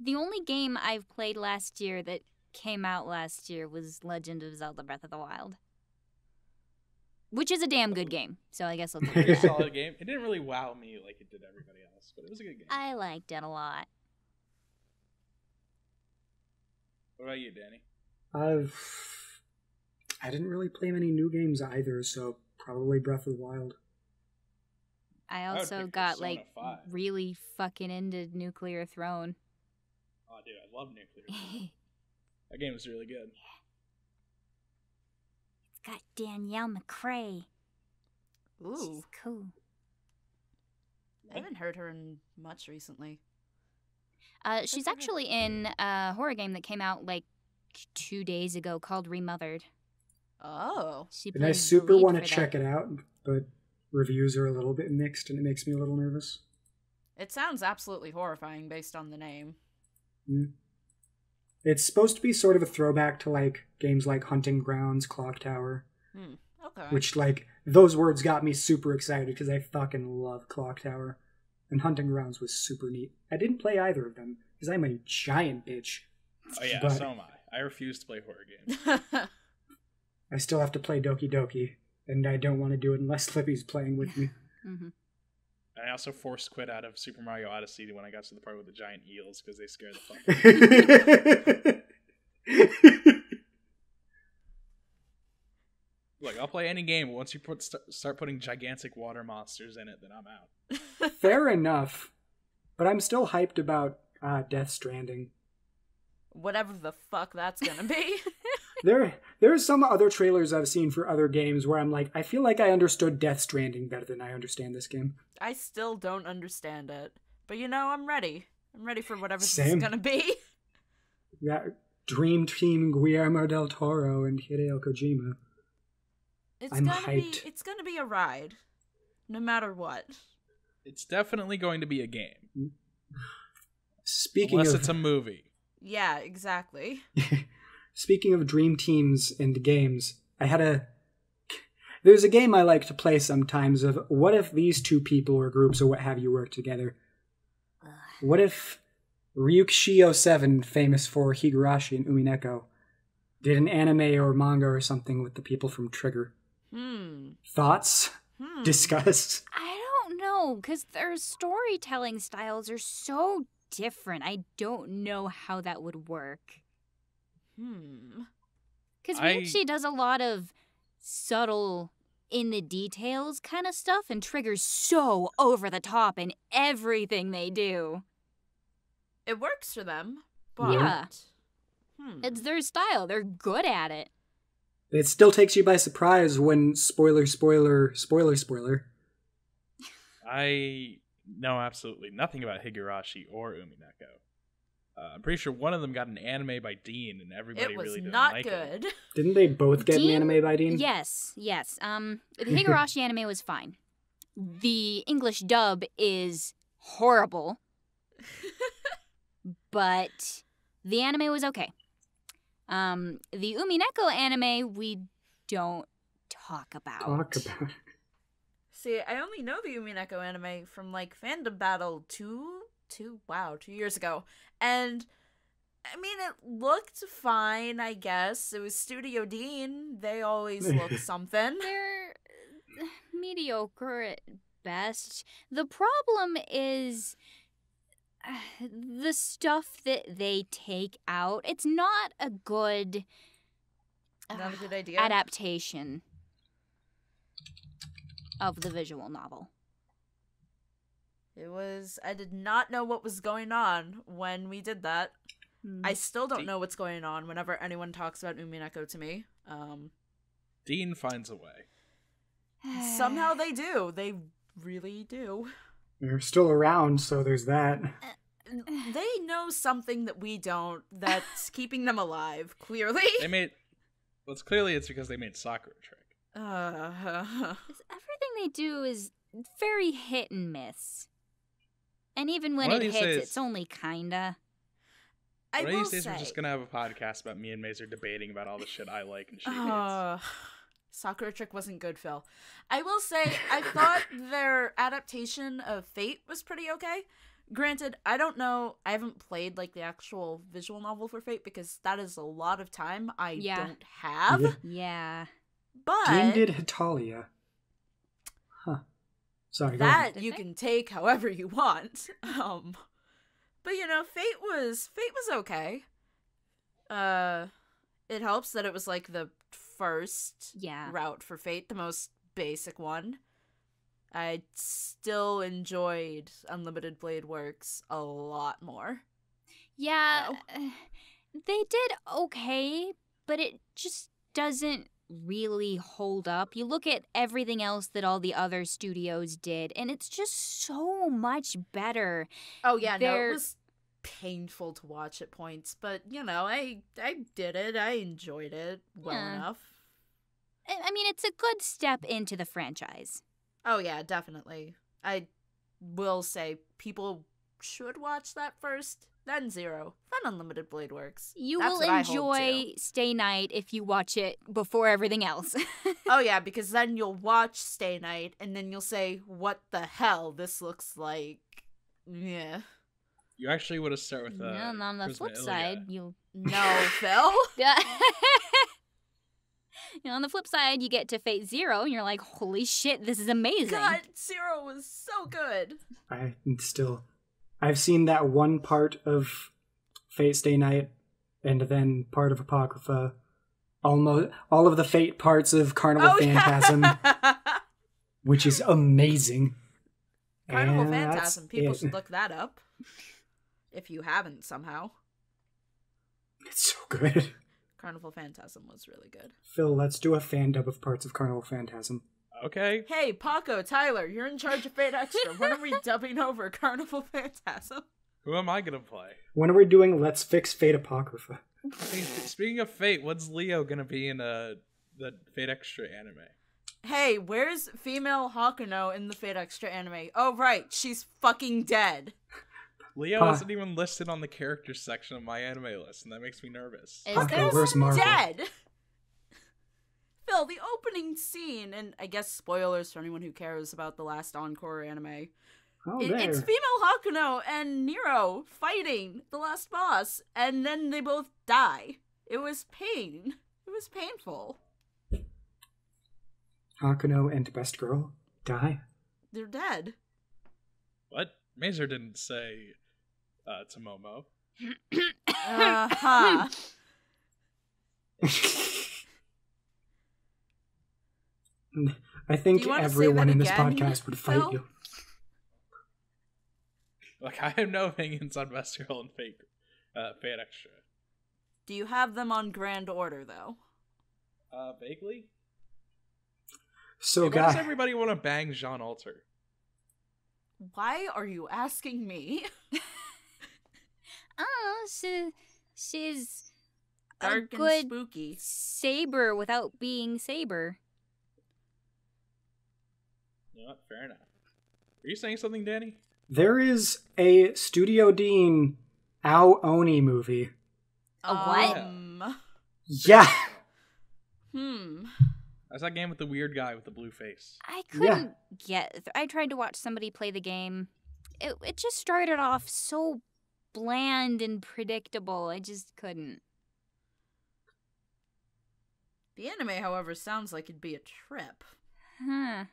The only game I've played last year that came out last year was Legend of Zelda Breath of the Wild. Which is a damn good game, so I guess I'll take It was a that. solid game. It didn't really wow me like it did everybody else, but it was a good game. I liked it a lot. What about you, Danny? I didn't really play many new games either, so probably Breath of the Wild. I would also pick got Persona like 5. really fucking into Nuclear Throne. Oh, dude, I love Nuclear. That game was really good. It's got Danielle McCrae. Ooh. She's cool. I haven't heard her in much recently. She's actually in a horror game that came out like 2 days ago called Remothered. Oh. She And I plays the super lead want to for check that. it out, but reviews are a little bit mixed and it makes me a little nervous. It sounds absolutely horrifying based on the name. It's supposed to be sort of a throwback to like games like Hunting Grounds, Clock Tower, Okay. which like those words got me super excited because I fucking love Clock Tower. And Hunting Grounds was super neat. I didn't play either of them because I'm a giant bitch. Oh yeah, But- so am I. I refuse to play horror games. I still have to play Doki Doki, and I don't want to do it unless Libby's playing with me. Mhm. And I also forced quit out of Super Mario Odyssey when I got to the part with the giant eels because they scared the fuck out of me. Look, I'll play any game, but once you start putting gigantic water monsters in it, then I'm out. Fair enough. But I'm still hyped about Death Stranding. Whatever the fuck that's gonna be. There are some other trailers I've seen for other games where I'm like, I feel like I understood Death Stranding better than I understand this game. I still don't understand it. But I'm ready. I'm ready for whatever this Same. is gonna be. Yeah, Dream Team Guillermo del Toro and Hideo Kojima. I'm hyped. It's gonna be a ride. No matter what. It's definitely going to be a game. Unless it's a movie. Yeah, exactly. Speaking of dream teams and games, there's a game I like to play sometimes of what if these two people or groups or what have you work together? What if Ryukishi 07, famous for Higurashi and Umineko, did an anime or manga or something with the people from Trigger? Thoughts? Discuss? I don't know, because their storytelling styles are so different. I don't know how that would work. Because Ryukishi does a lot of subtle, in the details kind of stuff, and Trigger's so over the top in everything they do. It works for them, but... Yeah. It's their style. They're good at it. It still takes you by surprise when spoiler. I know absolutely nothing about Higurashi or Umineko. I'm pretty sure one of them got an anime by Dean, and everybody really didn't like it. It was not good. Didn't they both get an anime by Dean? Yes. The Higurashi anime was fine. The English dub is horrible. But the anime was okay. The Umineko anime we don't talk about. See, I only know the Umineko anime from Fandom Battle 2 years ago. And I mean, it looked fine, I guess. It was Studio Dean. They always look something. They're mediocre at best. The problem is the stuff that they take out. It's not a good, not a good idea. Adaptation of the visual novel. I did not know what was going on when we did that. I still don't know what's going on whenever anyone talks about Umineko to me. Dean finds a way. Somehow they do. They really do. They're still around, so there's that. They know something that we don't, that's keeping them alive, clearly. It's because they made Sakura Trick. Everything they do is very hit and miss. And even when it hits, it's only kinda. One of these days we're just gonna have a podcast about me and Mazer debating about all the shit I like and she hates. Sakura Trick wasn't good, Phil. I will say, I thought their adaptation of Fate was pretty okay. Granted, I don't know, I haven't played the actual visual novel for Fate because that is a lot of time I don't have. Yeah. But Dean did Hitalia. Huh. Sorry, go that ahead. you can take however you want. But Fate was okay. It helps that it was the first route for Fate, the most basic one. I still enjoyed Unlimited Blade Works a lot more. Yeah, they did okay, but it just doesn't really hold up. You look at everything else that all the other studios did, and it's just so much better. Oh yeah, no, it was painful to watch at points, but I did it. I enjoyed it well enough. I mean, it's a good step into the franchise. Oh yeah, definitely. I will say people should watch that first, then Zero, then Unlimited Blade Works. You will enjoy Stay Night if you watch it before everything else. Oh yeah, because then you'll watch Stay Night, and then you'll say, what the hell, this looks like... Yeah. You actually would have started with and on the flip side, No, Phil. On the flip side, you get to Fate Zero, and you're like, holy shit, this is amazing. God, Zero was so good. I've seen that one part of Fate Stay Night, and then part of Apocrypha. Almost all of the Fate parts of Carnival Phantasm, which is amazing. Carnival Phantasm, people should look that up. If you haven't, somehow. It's so good. Carnival Phantasm was really good. Phil, let's do a fan dub of parts of Carnival Phantasm. Okay. Hey, Paco, Tyler, you're in charge of Fate Extra. When are we dubbing over Carnival Phantasm? Who am I gonna play? When are we doing Let's Fix Fate Apocrypha? Speaking of Fate, what's Leo gonna be in the Fate Extra anime? Hey, where's female Hakuno in the Fate Extra anime? Oh, right, she's fucking dead. Leo isn't even listed on the characters section of my anime list, and that makes me nervous. Is there where's Marvel? dead? Phil, the opening scene, and I guess spoilers for anyone who cares about the last Encore anime. Oh, It's female Hakuno and Nero fighting the last boss, and then they both die. It was pain. It was painful. Hakuno and Best Girl die? They're dead. What? Mazer didn't say Tomomo. Uh-huh. I think Do you wanna say everyone that in this again, podcast would fight Phil? you. Like, I have no opinions on Best Girl and Fate Extra. Do you have them on grand order, though? Vaguely? So, Why does guy, everybody want to bang Jean Alter? Why are you asking me? Oh, she's a Dark and good spooky. saber without being saber. You know what? Fair enough. Are you saying something, Dani? there is a Studio Dean Ao Oni movie. A what? Yeah! That's that game with the weird guy with the blue face. I couldn't get. I tried to watch somebody play the game. It just started off so bland and predictable. I just couldn't. The anime, however, sounds like it'd be a trip. Huh.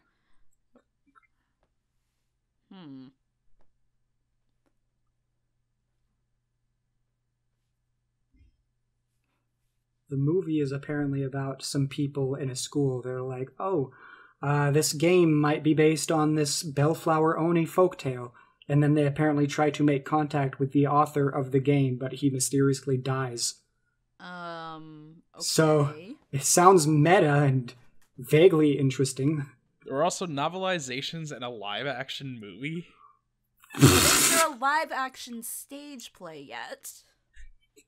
The movie is apparently about some people in a school. They're like, oh, this game might be based on this Bellflower Oni folktale. And then they apparently try to make contact with the author of the game, but he mysteriously dies. Okay. So, it sounds meta and vaguely interesting. There are also novelizations and a live-action movie. Is there a live-action stage play yet?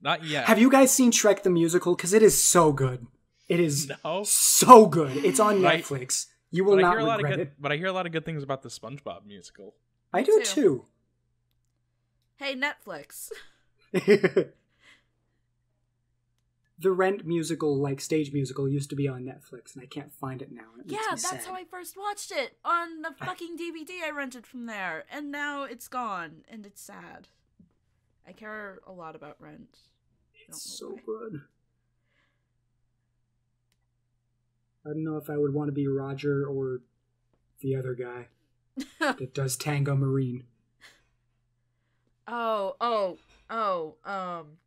Not yet. Have you guys seen Shrek the Musical? Because it is so good. It is No. so good. It's on Right. Netflix. You will not regret it. But I hear a lot of good things about the SpongeBob musical. I do too. too. Hey, Netflix. The Rent musical, like stage musical, used to be on Netflix, and I can't find it now. And it makes Yeah, me that's sad. how I first watched it, on the fucking DVD I rented from there, and now it's gone, and it's sad. I care a lot about Rent. It's so good. I don't know if I would want to be Roger or the other guy that does Tango Marine.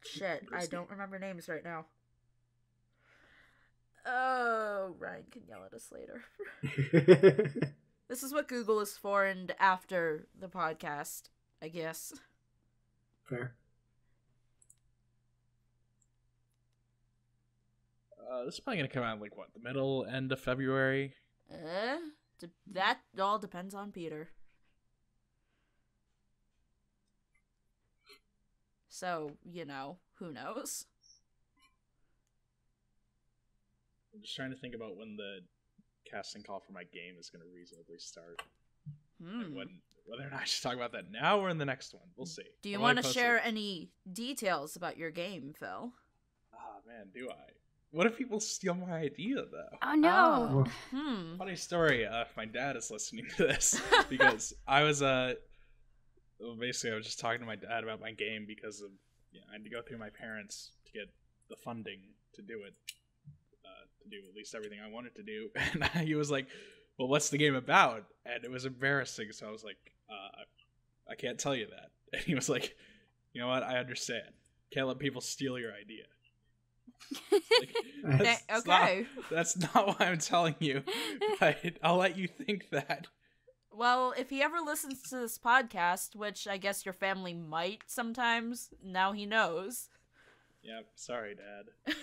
Shit, I don't remember names right now. Oh, Ryan can yell at us later. This is what Google is for, and after the podcast, I guess. Fair. This is probably gonna come out like what, the end of February? That all depends on Peter. So, who knows? I'm just trying to think about when the casting call for my game is gonna reasonably start. And whether or not I should talk about that now or in the next one, we'll see. Do you want to share any details about your game, Phil? Ah, man, do I? What if people steal my idea, though? Oh no! Funny story. My dad is listening to this because I was basically I was just talking to my dad about my game because of I had to go through my parents to get the funding to do it, to do at least everything I wanted to do, and he was like, "Well, what's the game about?" And it was embarrassing, so I was like, "I can't tell you that." And he was like, "You know what? I understand. Can't let people steal your idea." Like, that's not why I'm telling you. But I'll let you think that. Well, if he ever listens to this podcast, which I guess your family might sometimes, now he knows. Yep, sorry, Dad.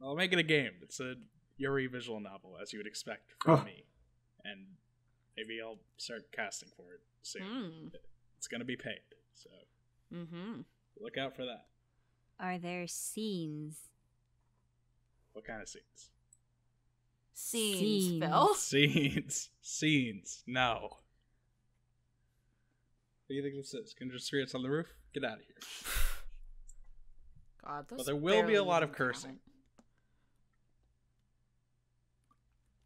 I'll make it a game. It's a Yuri visual novel, as you would expect from me. And maybe I'll start casting for it soon. It's going to be paid, so look out for that. Are there scenes? What kind of scenes? Scenes, Phil. Scenes. No. What do you think this is? Kindred spirits on the roof? Get out of here. God, but there will be a lot of cursing.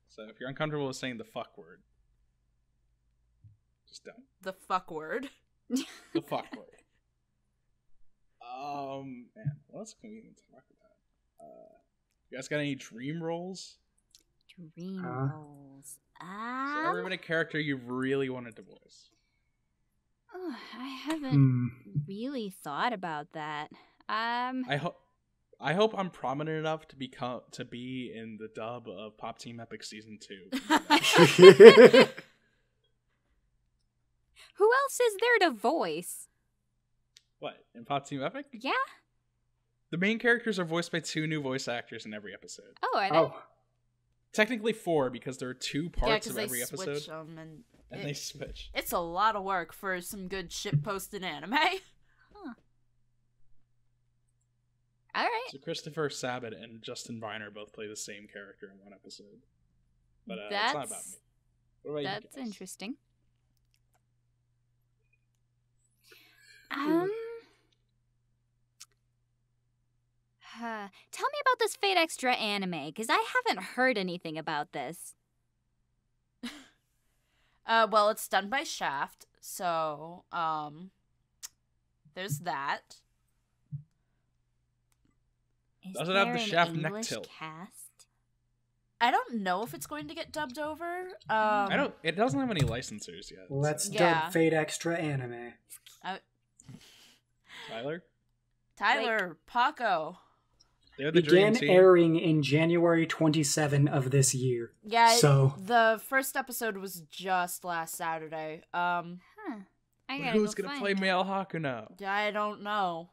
So if you're uncomfortable with saying the fuck word, just don't. The fuck word? The fuck word. Man, what else can we even talk about? You guys got any dream roles? Dream roles. So ever been a character you really wanted to voice? Oh, I haven't really thought about that. I hope I'm prominent enough to be in the dub of Pop Team Epic Season 2. Who else is there to voice? What, in Pop Team Epic? Yeah. The main characters are voiced by 2 new voice actors in every episode. Oh, are they? Technically 4, because there are 2 parts of every episode. Switch them and they switch. It's a lot of work for some good shitposted anime. Huh. All right. So Christopher Sabat and Justin Viner both play the same character in one episode. But it's not about me. What about you guys? That's interesting. Tell me about this Fate Extra anime, because I haven't heard anything about this. Well, it's done by Shaft, so, there's that. Does it have the Shaft neck tilt? Cast? I don't know if it's going to get dubbed over. It doesn't have any licensors yet. Let's dub Fate Extra anime. Tyler, Paco. They're the Began dream team. airing in January 27 of this year. Yeah, so the first episode was just last Saturday. Who's gonna play Male Hakuno? I don't know.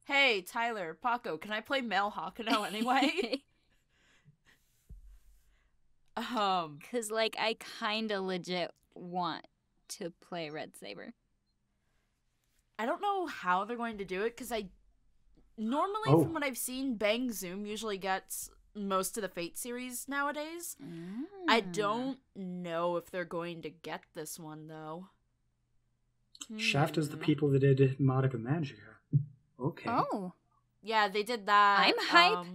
Hey, Tyler, Paco, can I play Male Hakuno anyway? Cause I kinda legit want to play Red Saber. I don't know how they're going to do it, because normally, from what I've seen, Bang Zoom usually gets most of the Fate series nowadays. I don't know if they're going to get this one, though. Shaft is the people that did Madoka Magica. Okay. Oh. Yeah, they did that. I'm hype.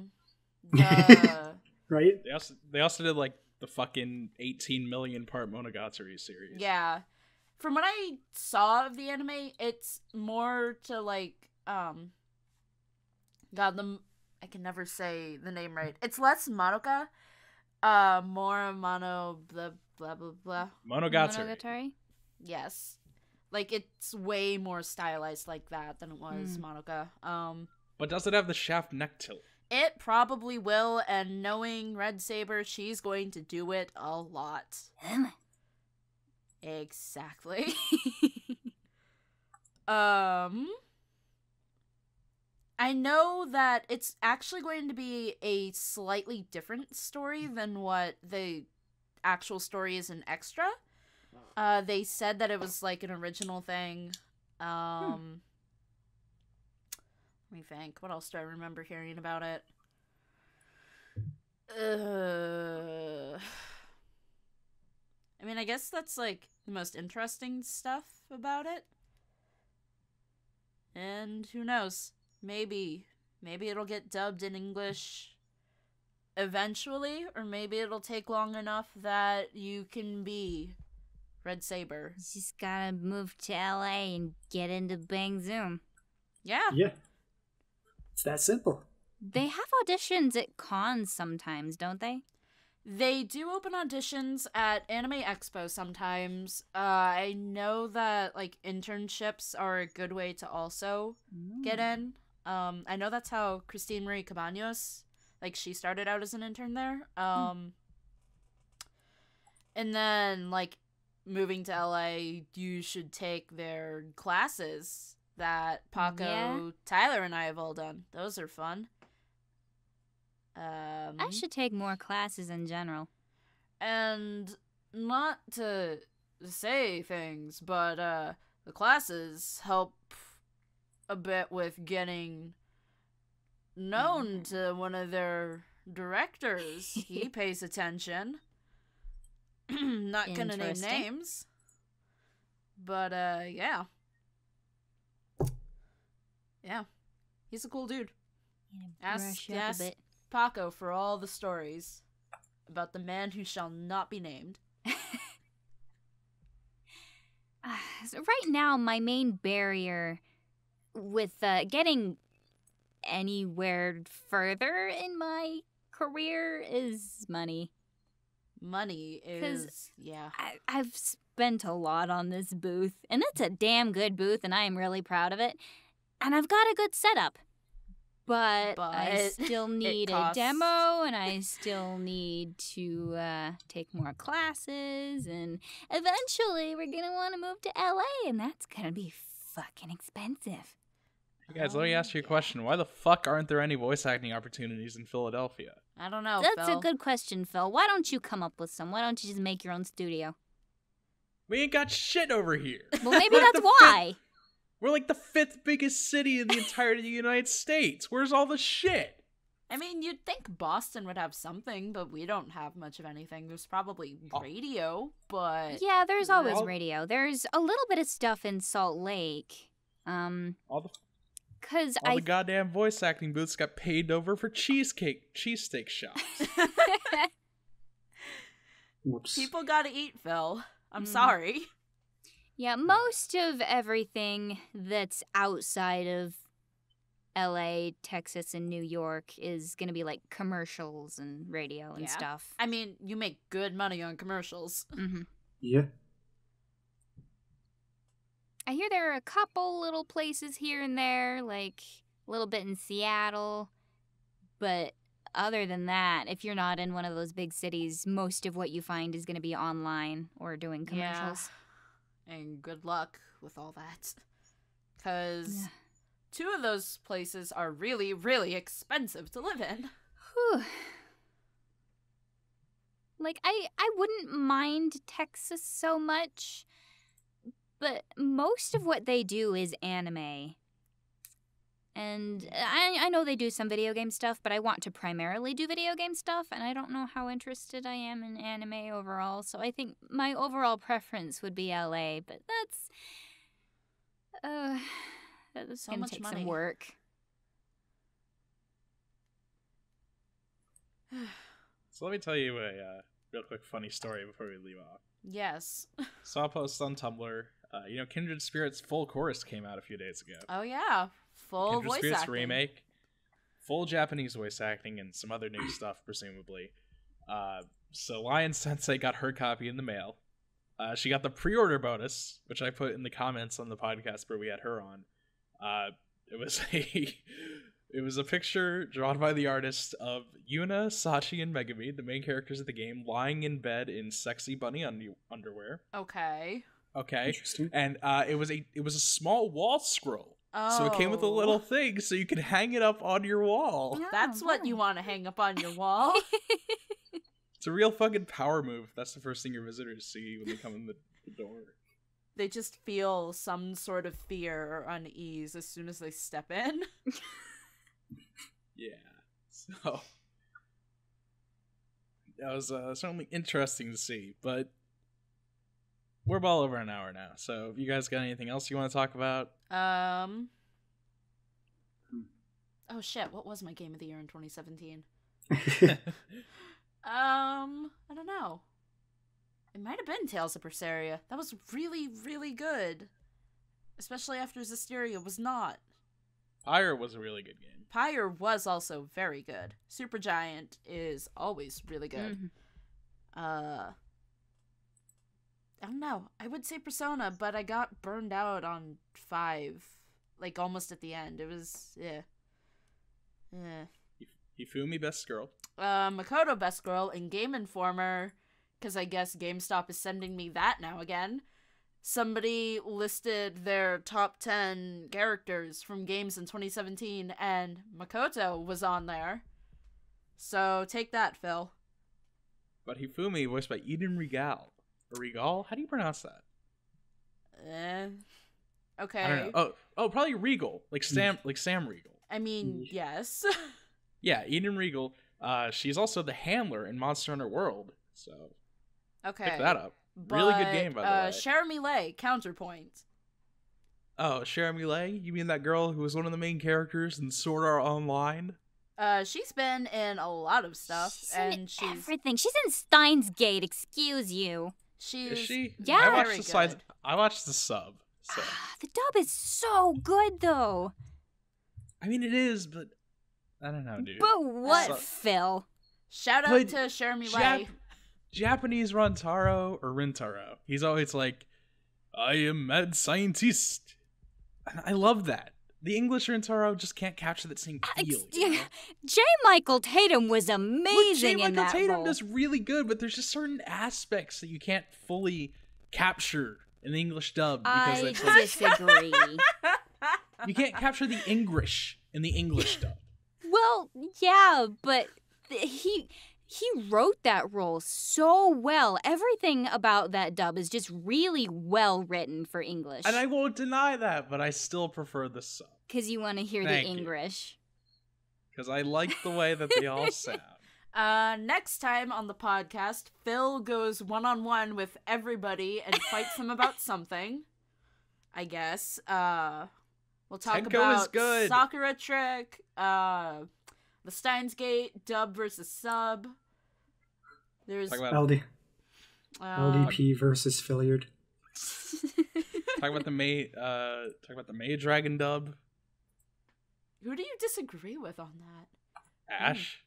Right? They also did, the fucking 18 million part Monogatari series. Yeah. From what I saw of the anime, it's more to, I can never say the name right. It's less Madoka, more mono blah blah blah blah. Monogatari. Yes. It's way more stylized like that than it was Madoka. But does it have the Shaft neck tilt? It probably will, and knowing Red Saber, she's going to do it a lot. Exactly. I know that it's actually going to be a slightly different story than what the actual story is in Extra. They said that it was an original thing. Let me think. What else do I remember hearing about it? I mean, I guess that's the most interesting stuff about it. And who knows? Maybe it'll get dubbed in English eventually, or maybe it'll take long enough that you can be Red Saber. Just gotta move to LA and get into Bang Zoom. Yeah. Yeah. It's that simple. They have auditions at cons sometimes, don't they? They do open auditions at Anime Expo sometimes. I know that internships are a good way to also get in. I know that's how Christine Marie Cabaños, she started out as an intern there. And then moving to LA, you should take their classes that Paco, Tyler, and I have all done. Those are fun. I should take more classes in general. And not to say things, but the classes help a bit with getting known to one of their directors. He pays attention. Not gonna name names. But, yeah. Yeah. He's a cool dude. Ask Paco for all the stories about the man who shall not be named. So right now, my main barrier with getting anywhere further in my career is money. Money is, yeah. I've spent a lot on this booth, and it's a damn good booth, and I am really proud of it. And I've got a good setup. But I still need a demo, and I still need to take more classes, and eventually we're going to want to move to LA, and that's going to be fucking expensive. Hey guys, let me ask you a question. Why the fuck aren't there any voice acting opportunities in Philadelphia? I don't know, That's a good question, Phil. Why don't you come up with some? Why don't you just make your own studio? We ain't got shit over here. Well, maybe that's why. We're like the 5th biggest city in the entirety of the United States. Where's all the shit? I mean, you'd think Boston would have something, but we don't have much of anything. There's probably radio, but... Yeah, there's always radio. There's a little bit of stuff in Salt Lake. All the goddamn voice acting booths got paid over for cheesesteak shops. Whoops. People gotta eat, Phil. I'm sorry. Yeah, most of everything that's outside of LA, Texas, and New York is going to be like commercials and radio and stuff. I mean, you make good money on commercials. Mm-hmm. Yeah. I hear there are a couple little places here and there, like a little bit in Seattle. But other than that, if you're not in one of those big cities, most of what you find is going to be online or doing commercials. Yeah. And good luck with all that. Because 2 of those places are really, really expensive to live in. Whew. Like, I wouldn't mind Texas so much, but most of what they do is anime. And I know they do some video game stuff, but I want to primarily do video game stuff, and I don't know how interested I am in anime overall, so I think my overall preference would be LA, but that's so gonna much take money. some work. So let me tell you a real quick funny story before we leave off. Yes. Saw a post on Tumblr. Kindred Spirits Full Chorus came out a few days ago. Oh, yeah. Full Kindred voice Spirits acting. remake. Full Japanese voice acting and some other new stuff, presumably. So Lion Sensei got her copy in the mail. She got the pre-order bonus, which I put in the comments on the podcast where we had her on. It was a picture drawn by the artist of Yuna, Sachi, and Megami, the main characters of the game, lying in bed in sexy bunny underwear. Okay. Interesting. And it was a small wall scroll. Oh. So it came with a little thing so you could hang it up on your wall. Yeah, That's what you want to hang up on your wall. It's a real fucking power move. That's the first thing your visitors see when they come in the door. They just feel some sort of fear or unease as soon as they step in. Yeah. So that was certainly interesting to see, but we're well over an hour now. So if you guys got anything else you want to talk about? Oh shit, what was my game of the year in 2017? I don't know. It might have been Tales of Berseria. That was really, really good. Especially after Zestiria was not. Pyre was a really good game. Pyre was also very good. Supergiant is always really good. Mm-hmm. I don't know. I would say Persona, but I got burned out on 5. Like, almost at the end. It was, Hifumi, Best Girl. Makoto, Best Girl, and Game Informer, because I guess GameStop is sending me that now again. Somebody listed their top 10 characters from games in 2017, and Makoto was on there. So take that, Phil. But Hifumi, voiced by Eden Regal. Or Regal? How do you pronounce that? Okay. I don't know. Oh, probably Regal. Like Sam Regal. I mean, yes. Yeah, Eden Regal. She's also the handler in Monster Hunter World. So Okay. pick that up. Really good game, by the way. Jeremy Lay, counterpoint. Oh, Jeremy Lay? You mean that girl who was one of the main characters in Sword Art Online? She's been in a lot of stuff, She's everything. She's in Steins Gate. Excuse you. She's Is she? Yeah. I watched the sub. So. The dub is so good, though. I mean, it is, but I don't know, dude. But what, Phil? Shout out to Jeremy Lay. Japanese Rintaro. He's always like, I am mad scientist. And I love that. The English Rintaro just can't capture that same feel. J. Michael Tatum was amazing J. in that Michael Tatum role. does really good, but there's just certain aspects that you can't fully capture in the English dub because I it's like, disagree. you can't capture the English in the English dub. Well, yeah, but he wrote that role so well. Everything about that dub is just really well written for English. And I won't deny that, but I still prefer the sub. Because you want to hear Thank the you. English. Because I like the way that they all sound. Next time on the podcast, Phil goes one-on-one with everybody and fights them about something. I guess. We'll talk Tenko about is good. Sakura Trick, the Steins Gate, dub versus sub. There's Talk about, LDP versus Philiard. talk about the May Dragon dub. who do you disagree with on that? Ash.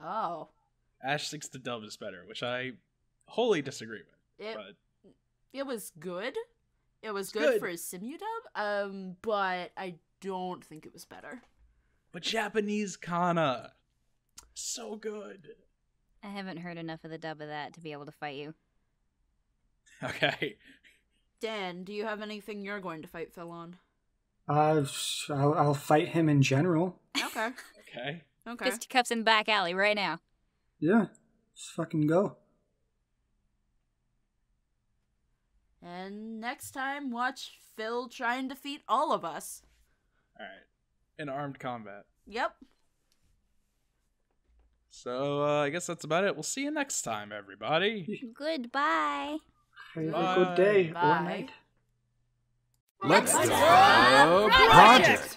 Oh. Ash thinks the dub is better, which I wholly disagree with. It was good. It was It's good good. for a simu dub, but I don't think it was better. But Japanese Kana, so good. I haven't heard enough of the dub of that to be able to fight you. Okay. Dan, do you have anything you're going to fight Phil on? I'll fight him in general. Okay. Okay. Okay. Fisticuffs in the back alley right now. Yeah, just fucking go. And next time, watch Phil try and defeat all of us. Alright. In armed combat. Yep. So, I guess that's about it. We'll see you next time, everybody. Goodbye. Have a good day or Bye. night. Let's Project.